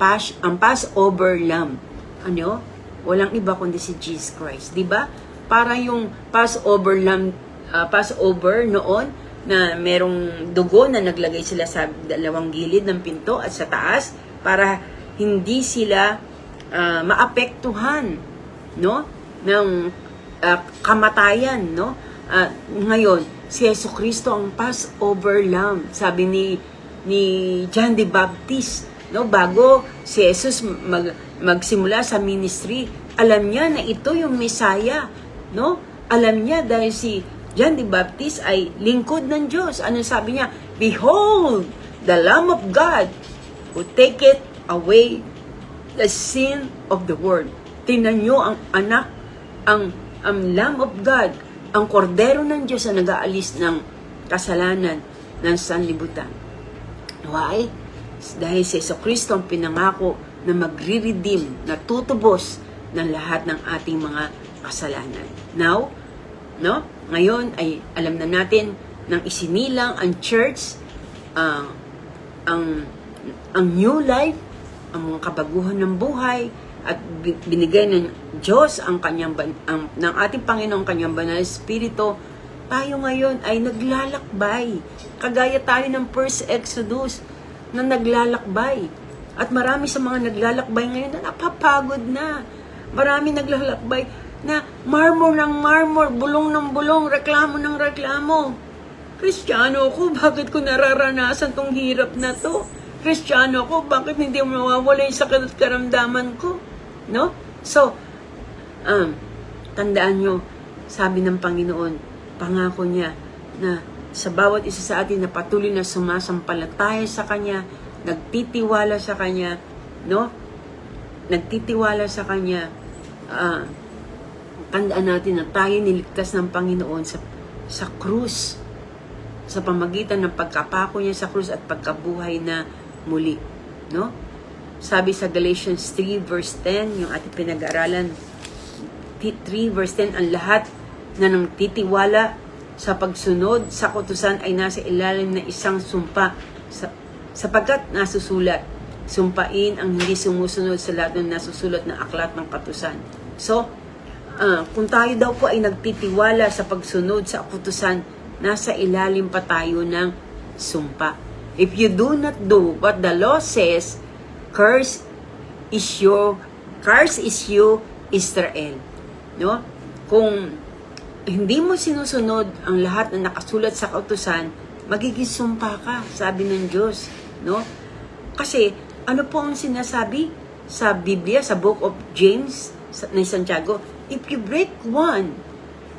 Passover Lamb. Ano? Walang iba kundi si Jesus Christ, 'di ba? Para yung Passover Lamb, Passover noon na merong dugo na naglagay sila sa dalawang gilid ng pinto at sa taas para hindi sila maapektuhan, no, ng kamatayan, no? Ngayon, si Jesucristo ang Passover Lamb. Sabi ni John the Baptist, no, bago si Jesus magsimula sa ministry, alam niya na ito yung Messiah, no? Alam niya dahil si John the Baptist ay lingkod ng Diyos. Ano sabi niya? Behold, the Lamb of God who taketh away the sin of the world. Tingnan niyo ang anak, ang Lamb of God, ang kordero ng Diyos na nag-aalis ng kasalanan ng sanlibutan. Why? Dahil si Jesucristo ang pinangako na magre-redeem, na tutubos ng lahat ng ating mga kasalanan. Now, no? Ngayon ay alam na natin nang isinilang ang church, ang new life, ang mga kabaguhan ng buhay, at binigay ng Diyos ang ng ating Panginoong kanyang banal na Espiritu. Tayo ngayon ay naglalakbay. Kagaya tayo ng first Exodus na naglalakbay. At marami sa mga naglalakbay ngayon na napapagod na. Marami naglalakbay na marmor ng marmor, bulong ng bulong, reklamo ng reklamo. Kristiyano ako, bakit ko nararanasan tong hirap na to? Kristiyano ako, bakit hindi mawawala yung sakit at karamdaman ko? No? So, tandaan nyo, sabi ng Panginoon, pangako niya na sa bawat isa sa atin na patuloy na sumasampalataya sa Kanya, nagtitiwala sa Kanya, no? Nagtitiwala sa Kanya, tandaan natin na tayo niligtas ng Panginoon sa krus, sa pamagitan ng pagkapako niya sa krus at pagkabuhay na muli, no? Sabi sa Galatians 3 verse 10, yung ating pinag-aralan, 3 verse 10, ang lahat na nang titiwala sa pagsunod sa kautusan ay nasa ilalim ng isang sumpa, sapagkat nasusulat, sumpain ang hindi sumusunod sa lahat ng nasusulat ng aklat ng kautusan. So, kung tayo daw po ay nagtitiwala sa pagsunod sa kautusan, nasa ilalim pa tayo ng sumpa. If you do not do what the law says, curse is you, Israel. No? Kung hindi mo sinusunod ang lahat na nakasulat sa kautusan, magiging sumpa ka, sabi ng Diyos. No? Kasi, ano po ang sinasabi sa Biblia, sa Book of James, ni Santiago? If you break one,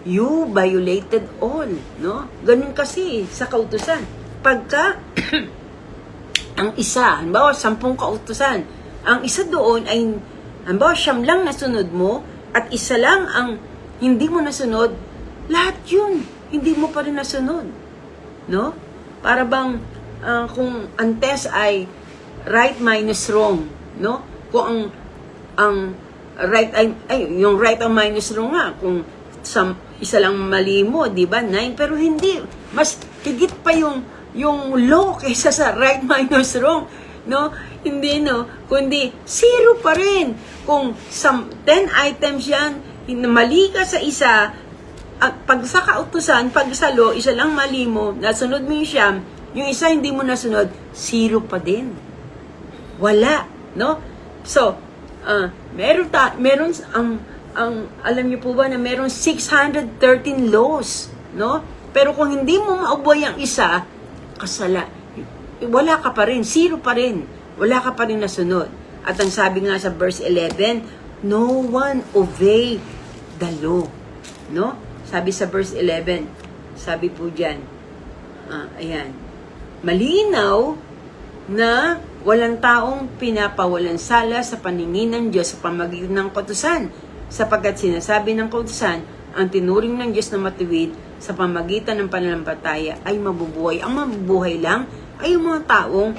you violated all. No? Ganun kasi sa kautusan. Pagka ang isa, halimbawa 10 kautusan, ang isa doon ay, halimbawa 9 lang nasunod mo, at isa lang ang hindi mo nasunod, lahat yun, hindi mo pa rin nasunod. No? Para bang, kung ang test ay right minus wrong, no? Kung ang right ay yung right ang minus wrong nga, kung isa lang mali mo, di ba? 9, pero hindi, mas higit pa yung law kaysa sa right minus wrong, no? Hindi, no? Kundi 0 pa rin. Kung 10 items yan, mali ka sa isa, at pag sa kautusan, pag sa law, isa lang mali mo, nasunod mo yung siyam, yung isa hindi mo nasunod, 0 pa din. Wala, no? So, meron alam niyo po ba na meron 613 laws, no? Pero kung hindi mo maubay ang isa, wala ka pa rin, 0 pa rin. Wala ka pa rin nasunod. At ang sabi nga sa verse 11, no one obey the law. No? Sabi sa verse 11, sabi po dyan, ayan, malinaw na walang taong pinapawalan sala sa paningin ng Diyos sa pamagitan ng kautusan, sapagkat sinasabi ng kautusan, ang tinuring ng Diyos na matuwid sa pamagitan ng pananampalataya ay mabubuhay. Ang mabubuhay lang ay yung mga taong,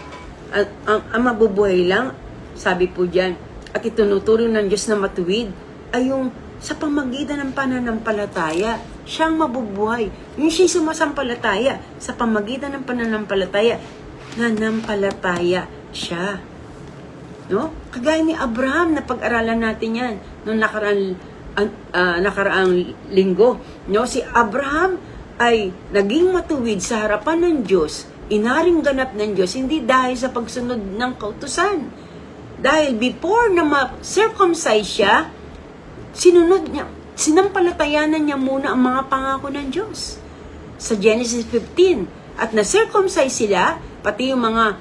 ang mabubuhay lang, sabi po dyan, at itinuturing ng Diyos na matuwid ay yung sa pamagitan ng pananampalataya, siyang mabubuhay. Yung siya sumasampalataya, sa pamagitan ng pananampalataya, nanampalataya siya. No? Kagaya ni Abraham, na pag-aralan natin yan noong nakaraang linggo. No? Si Abraham ay naging matuwid sa harapan ng Diyos, inaring ganap ng Diyos, hindi dahil sa pagsunod ng kautusan. Dahil before na ma-circumcise siya, sinampalatayanan niya muna ang mga pangako ng Diyos. Sa Genesis 15, at na-circumcise sila, pati yung mga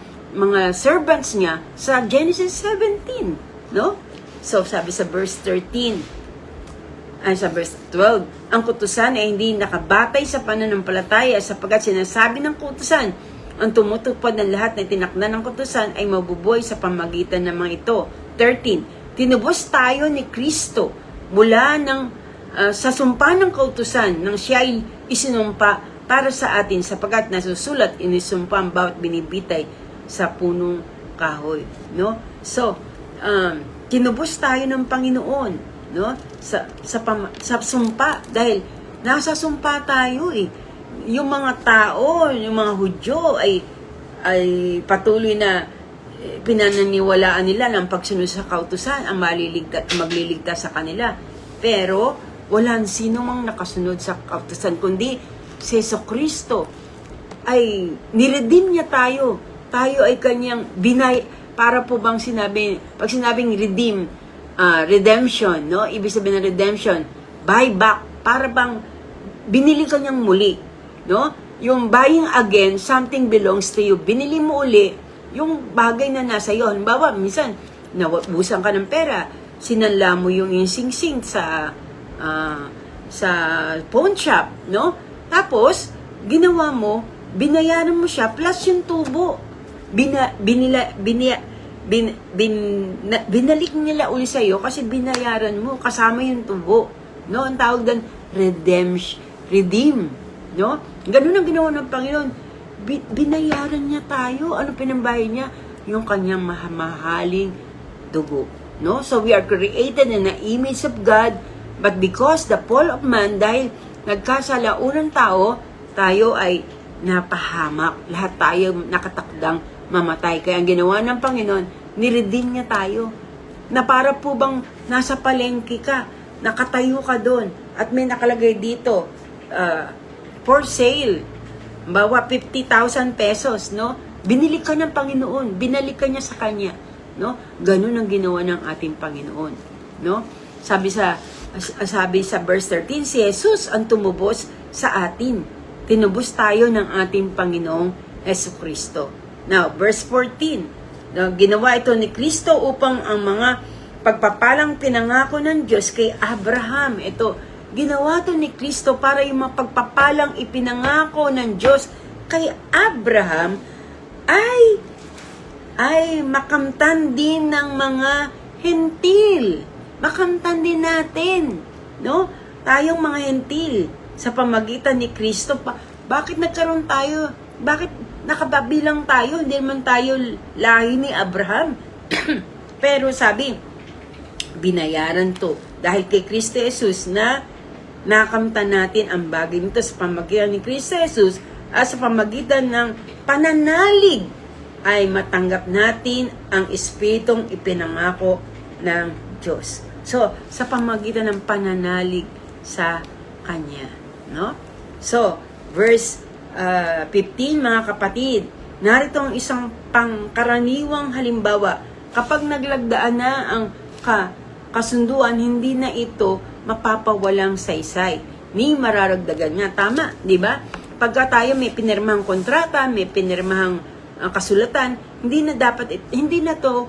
servants niya, sa Genesis 17. No? So, sabi sa verse 13, sa verse 12, ang kutusan ay hindi nakabatay sa pananampalataya sapagkat sinasabi ng kutusan, ang tumutupad ng lahat na tinakda ng kutusan ay mabubuhay sa pamagitan ng mga ito. 13, tinubos tayo ni Kristo mula sa sumpa ng kautusan nang siya ay isinumpa para sa atin sapagkat nasusulat inisumpa ang bawat binibitay sa punong kahoy, no? So, tinubos tayo ng Panginoon, no? Sa sumpa, dahil nasa sumpa tayo eh. Yung mga tao, yung mga Hudyo ay patuloy na pinaniniwalaan nila ng pagsunod sa kautusan ang magliligtas sa kanila. Pero walang sino mang nakasunod sa kautusan kundi si Jesucristo. Ay niredeem niya tayo. Tayo ay kanyang para po bang pag sinabing redeem, redemption, no? Ibig sabihin ng redemption, buyback, para bang binili ka niyang muli, no? Yung buying again, something belongs to you. Binili mo uli yung bagay na nasa iyo. Halimbawa, minsan, nawabusan ka ng pera, sinanla mo yung singsing sa pawn shop, no? Tapos, ginawa mo, binayaran mo siya, plus yung tubo. Binalik nila uli sa iyo kasi binayaran mo, kasama yung tubo. No? Ang tawag doon, redeem. No? Ganun ang ginawa ng Panginoon. Binayaran niya tayo. Ano pinambayad niya? Yung kanyang mahaling dugo. No? So we are created in the image of God, but because the fall of man, dahil nagkasala unang tao, tayo ay napahamak. Lahat tayo nakatakdang mamatay. Kaya ang ginawa ng Panginoon, niredeem niya tayo. Na para po bang nasa palengke ka, nakatayo ka doon, at may nakalagay dito, for sale. Bawa 50,000 pesos, no? Binili ka ng Panginoon, binalik ka niya sa Kanya, no? Ganun ang ginawa ng ating Panginoon, no? Sabi sa verse 13, si Jesus ang tumubos sa atin. Tinubos tayo ng ating Panginoong Jesucristo. Now, verse 14, ginawa ito ni Kristo upang ang mga pagpapalang pinangako ng Diyos kay Abraham. Ito, ginawa to ni Kristo para yung mga pagpapalang ipinangako ng Diyos kay Abraham ay makamtan din ng mga hentil. Makamtan din natin, no? Tayong mga hentil sa pamagitan ni Kristo. Bakit nagkaroon tayo? Bakit nakababilang tayo? Hindi naman tayo lahi ni Abraham. Pero sabi, binayaran to dahil kay Kristo Jesus na nakamtan natin ang bagay nito sa pamagitan ni Kristo Jesus at sa pamagitan ng pananalig ay matanggap natin ang Espiritong ipinangako ng Diyos. So, sa pamagitan ng pananalig sa Kanya, no? So, verse 15, mga kapatid, narito ang isang pangkaraniwang halimbawa. Kapag naglagdaan na ang kasunduan, hindi na ito mapapawalang saysay, ni mararagdagan nga. Tama, di ba? Pagka tayo may pinirmahang kontrata, may pinirmahang kasulatan, hindi na to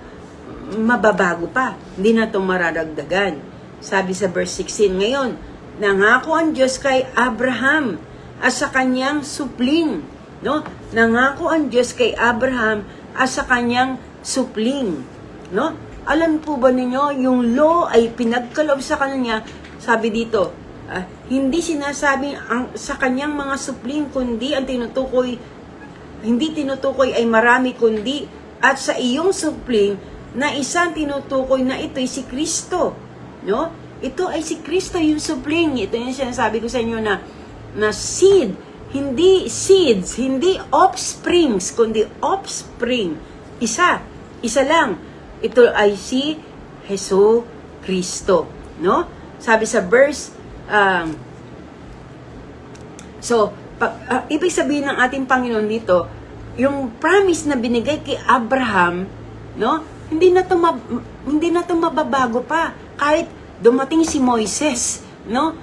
mababago pa. Hindi na to mararagdagan. Sabi sa verse 16, ngayon, nangako ang Diyos kay Abraham at sa kanyang supling, no? Nangako ang Diyos kay Abraham at sa kanyang supling, no? Alam po ba ninyo, yung law ay pinagkaloob sa kanya, sabi dito, hindi sinasabing sa kanyang mga supling, kundi ang tinutukoy, hindi tinutukoy ay marami, kundi at sa iyong supling na isang tinutukoy na ito'y si Kristo, no? Ito ay si Kristo yung supling. Ito yung sinasabi ko sa inyo na seed, hindi seeds, hindi offsprings, kundi offspring. Isa lang. Ito ay si Jesu Kristo, no? Sabi sa verse, ibig sabihin ng ating Panginoon dito, yung promise na binigay kay Abraham, no? Hindi na to mababago pa. Kahit dumating si Moises, no?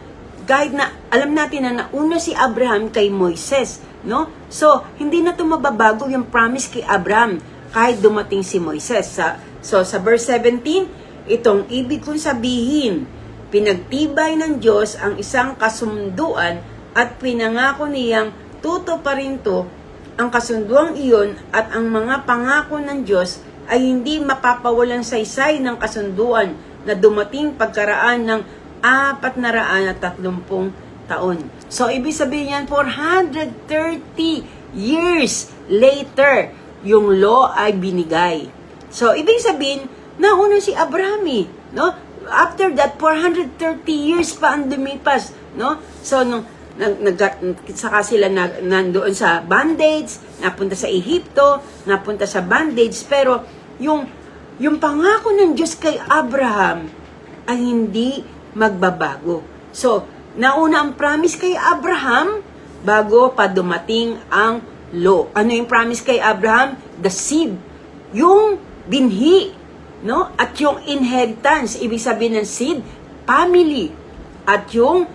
Kahit na alam natin na nauna si Abraham kay Moises, no? So, hindi na to mababago yung promise kay Abraham kahit dumating si Moises. So, sa verse 17, itong ibig kong sabihin, pinagtibay ng Diyos ang isang kasunduan at pinangako niyang tutuparin to ang kasunduang iyon at ang mga pangako ng Diyos ay hindi mapapawalan saysay ng kasunduan na dumating pagkaraan ng 430 taon. So, ibig sabihin yan, 430 years later, yung law ay binigay. So, ibig sabihin, nauna si Abraham eh, no? After that, 430 years pa ang lumipas, no? So, saka sila nandoon sa bondage, napunta sa Ehipto, napunta sa bondage, pero yung pangako ng Diyos kay Abraham ay hindi magbabago. So, nauna ang promise kay Abraham bago pa dumating ang law. Ano yung promise kay Abraham? The seed, yung binhi, no? At yung inheritance, ibig sabihin ng seed, family, at yung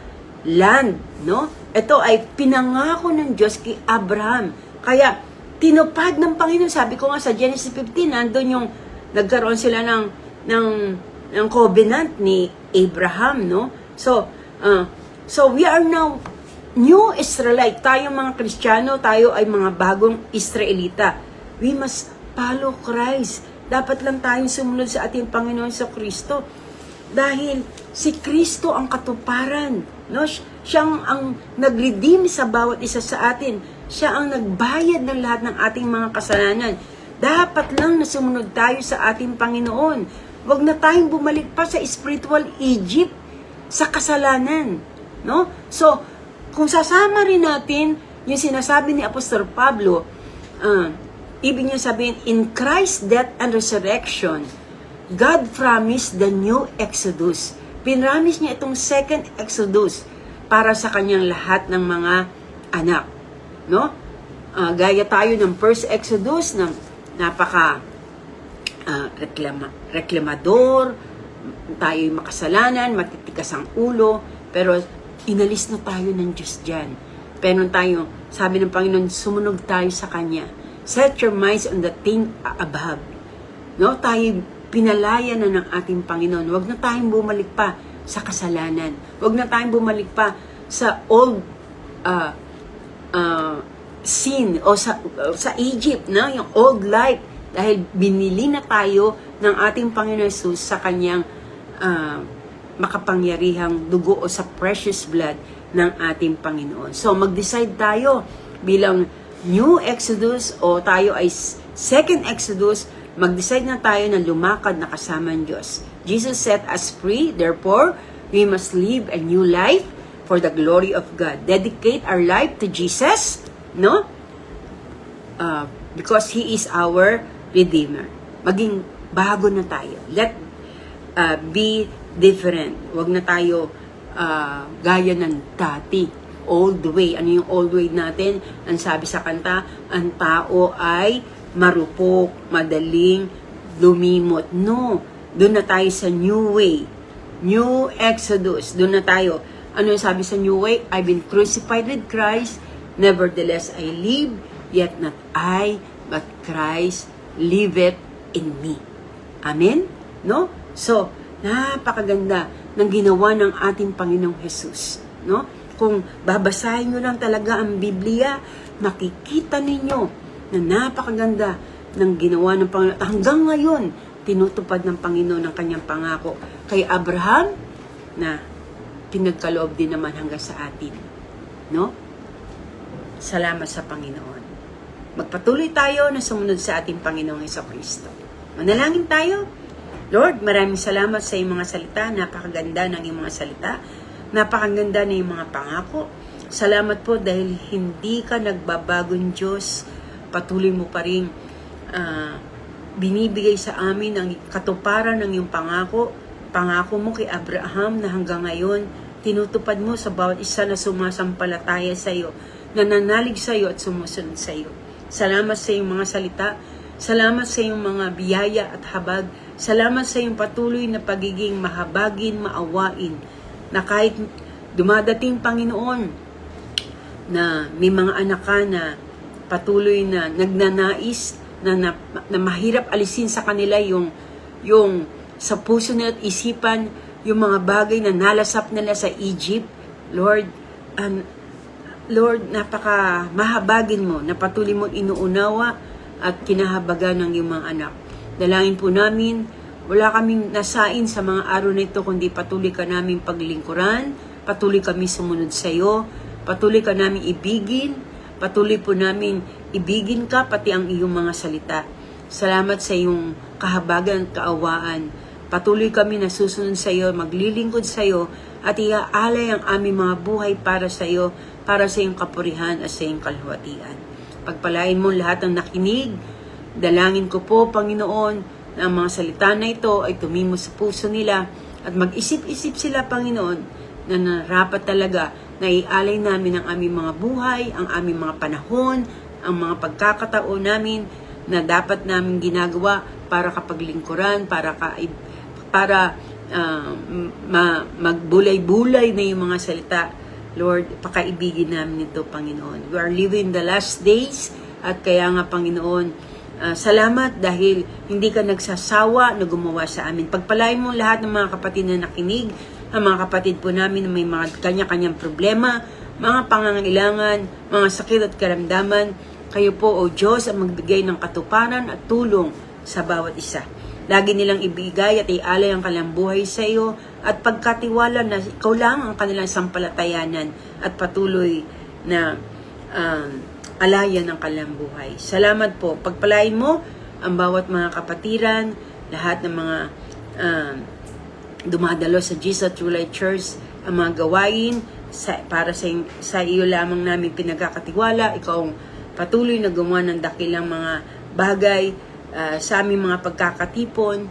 land, no? Ito ay pinangako ng Diyos kay Abraham. Kaya, tinupad ng Panginoon. Sabi ko nga sa Genesis 15, nandun yung nagkaroon sila ng covenant ni Abraham, no? So we are now new Israelite. Tayo mga Kristiyano, tayo ay mga bagong Israelita. We must follow Christ. Dapat lang tayong sumunod sa ating Panginoon sa Kristo. Dahil si Kristo ang katuparan, no? Siyang ang nag-redeem sa bawat isa sa atin. Siya ang nagbayad ng lahat ng ating mga kasalanan. Dapat lang na sumunod tayo sa ating Panginoon. Huwag na tayong bumalik pa sa spiritual Egypt, sa kasalanan, no? So, kung sasama rin natin yung sinasabi ni Apostol Pablo, ibig niya sabihin, in Christ's death and resurrection, God promised the new Exodus. Pinramis niya itong second Exodus para sa kanyang lahat ng mga anak, no? Gaya tayo ng first Exodus na napaka reklamador, tayo'y makasalanan, matitigas ang ulo, pero inalis na tayo ng Diyos dyan. Pero tayo, sabi ng Panginoon, sumunog tayo sa Kanya. Set your minds on the thing above. No? Tayo pinalaya na ng ating Panginoon. Huwag na tayong bumalik pa sa kasalanan. Huwag na tayong bumalik pa sa old sin o sa Egypt, no? Yung old life. Dahil binili na tayo ng ating Panginoon Jesus sa kanyang makapangyarihang dugo o sa precious blood ng ating Panginoon. So, mag-decide tayo bilang new Exodus o tayo ay second Exodus, mag-decide na tayo na lumakad na kasama ng Diyos. Jesus set us free, therefore, we must live a new life for the glory of God. Dedicate our life to Jesus, no? Because He is our Redeemer. Maging bago na tayo. Let be different. Huwag na tayo gaya ng dati. Old way. Ano yung old way natin? Ang sabi sa kanta, ang tao ay marupok, madaling lumimot. No. Doon na tayo sa new way. New Exodus. Doon na tayo. Ano yung sabi sa new way? I've been crucified with Christ. Nevertheless, I live. Yet not I, but Christ liveth in me. Amen? No? So, napakaganda ng ginawa ng ating Panginoong Jesus. No? Kung babasahin nyo lang talaga ang Biblia, makikita ninyo na napakaganda ng ginawa ng Panginoon. Hanggang ngayon, tinutupad ng Panginoon ang kanyang pangako kay Abraham na pinagkaloob din naman hanggang sa atin. No? Salamat sa Panginoon. Magpatuloy tayo na sumunod sa ating Panginoong Jesucristo. Manalangin tayo. Lord, maraming salamat sa iyong mga salita. Napakaganda ng iyong mga salita. Napakaganda ng iyong mga pangako. Salamat po dahil hindi ka nagbabagong Diyos. Patuloy mo pa rin binibigay sa amin ang katuparan ng iyong pangako. Pangako mo kay Abraham na hanggang ngayon tinutupad mo sa bawat isa na sumasampalataya sa iyo, nananalig sa iyo at sumusunod sa iyo. Salamat sa iyong mga salita. Salamat sa iyong mga biyaya at habag. Salamat sa iyong patuloy na pagiging mahabagin, maawain. Na kahit dumadating Panginoon na may mga anak ka na patuloy na nagnanais na mahirap alisin sa kanila yung sa puso nila at isipan yung mga bagay na nalasap nila sa Egypt. Lord, napaka mahabagin mo na patuloy mo inuunawa at kinahabagan ng iyong mga anak. Dalangin po namin, wala kaming nasain sa mga araw na ito, kundi patuloy ka namin paglingkuran, patuloy kami sumunod sa iyo, patuloy ka namin ibigin, patuloy po namin ibigin ka, pati ang iyong mga salita. Salamat sa iyong kahabagan, kaawaan. Patuloy kami na susunod sa iyo, maglilingkod sa iyo, at iaalay ang aming mga buhay para sa iyo, para sa iyong kapurihan at sa iyong kalwatian. Pagpalain mo lahat ng nakinig. Dalangin ko po, Panginoon, na ang mga salita na ito ay tumimo sa puso nila at mag-isip-isip sila, Panginoon, na narapat talaga na ialay namin ang aming mga buhay, ang aming mga panahon, ang mga pagkakataon namin na dapat namin ginagawa para kapaglingkuran, para magbulay-bulay na yung mga salita. Lord, pakaibigin namin ito, Panginoon. We are living the last days at kaya nga, Panginoon, salamat dahil hindi ka nagsasawa na gumawa sa amin. Pagpalain mo lahat ng mga kapatid na nakinig, ang mga kapatid po namin na may mga kanya-kanyang problema, mga pangangailangan, mga sakit at karamdaman. Kayo po, O Diyos, ang magbigay ng katuparan at tulong sa bawat isa. Lagi nilang ibigay at ialay ang kanilang buhay sa iyo at pagkatiwala na ikaw lang ang kanilang sampalatayanan at patuloy na alayan ng kanilang buhay. Salamat po. Pagpalain mo ang bawat mga kapatiran, lahat ng mga dumadalo sa Jesus True Light Church, ang mga gawain para sa iyo lamang namin pinagkakatiwala. Ikaw ang patuloy na gumawa ng dakilang mga bagay sa aming mga pagkakatipon.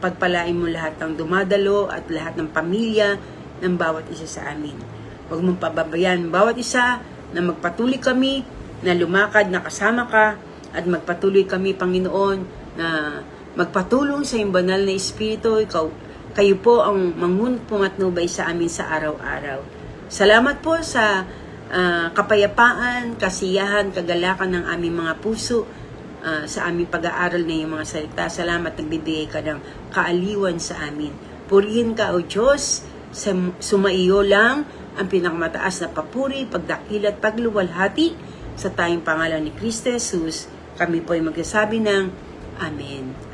Pagpalain mo lahat ng dumadalo at lahat ng pamilya ng bawat isa sa amin. Huwag mong pababayaan bawat isa na magpatuloy kami na lumakad na kasama ka at magpatuloy kami, Panginoon, na magpatulong sa iyong banal na Espiritu. Kayo po ang pumatnubay sa amin sa araw-araw. Salamat po sa kapayapaan, kasiyahan, kagalakan ng aming mga puso sa aming pag-aaral na iyong mga salita. Salamat, nagbibigay ka ng kaaliwan sa amin. Purihin ka, O Diyos, sumaiyo lang ang pinakamataas na papuri, pagdakil at pagluwalhati sa tayong pangalan ni Kristo Jesus. Kami po ay magsasabi ng Amen.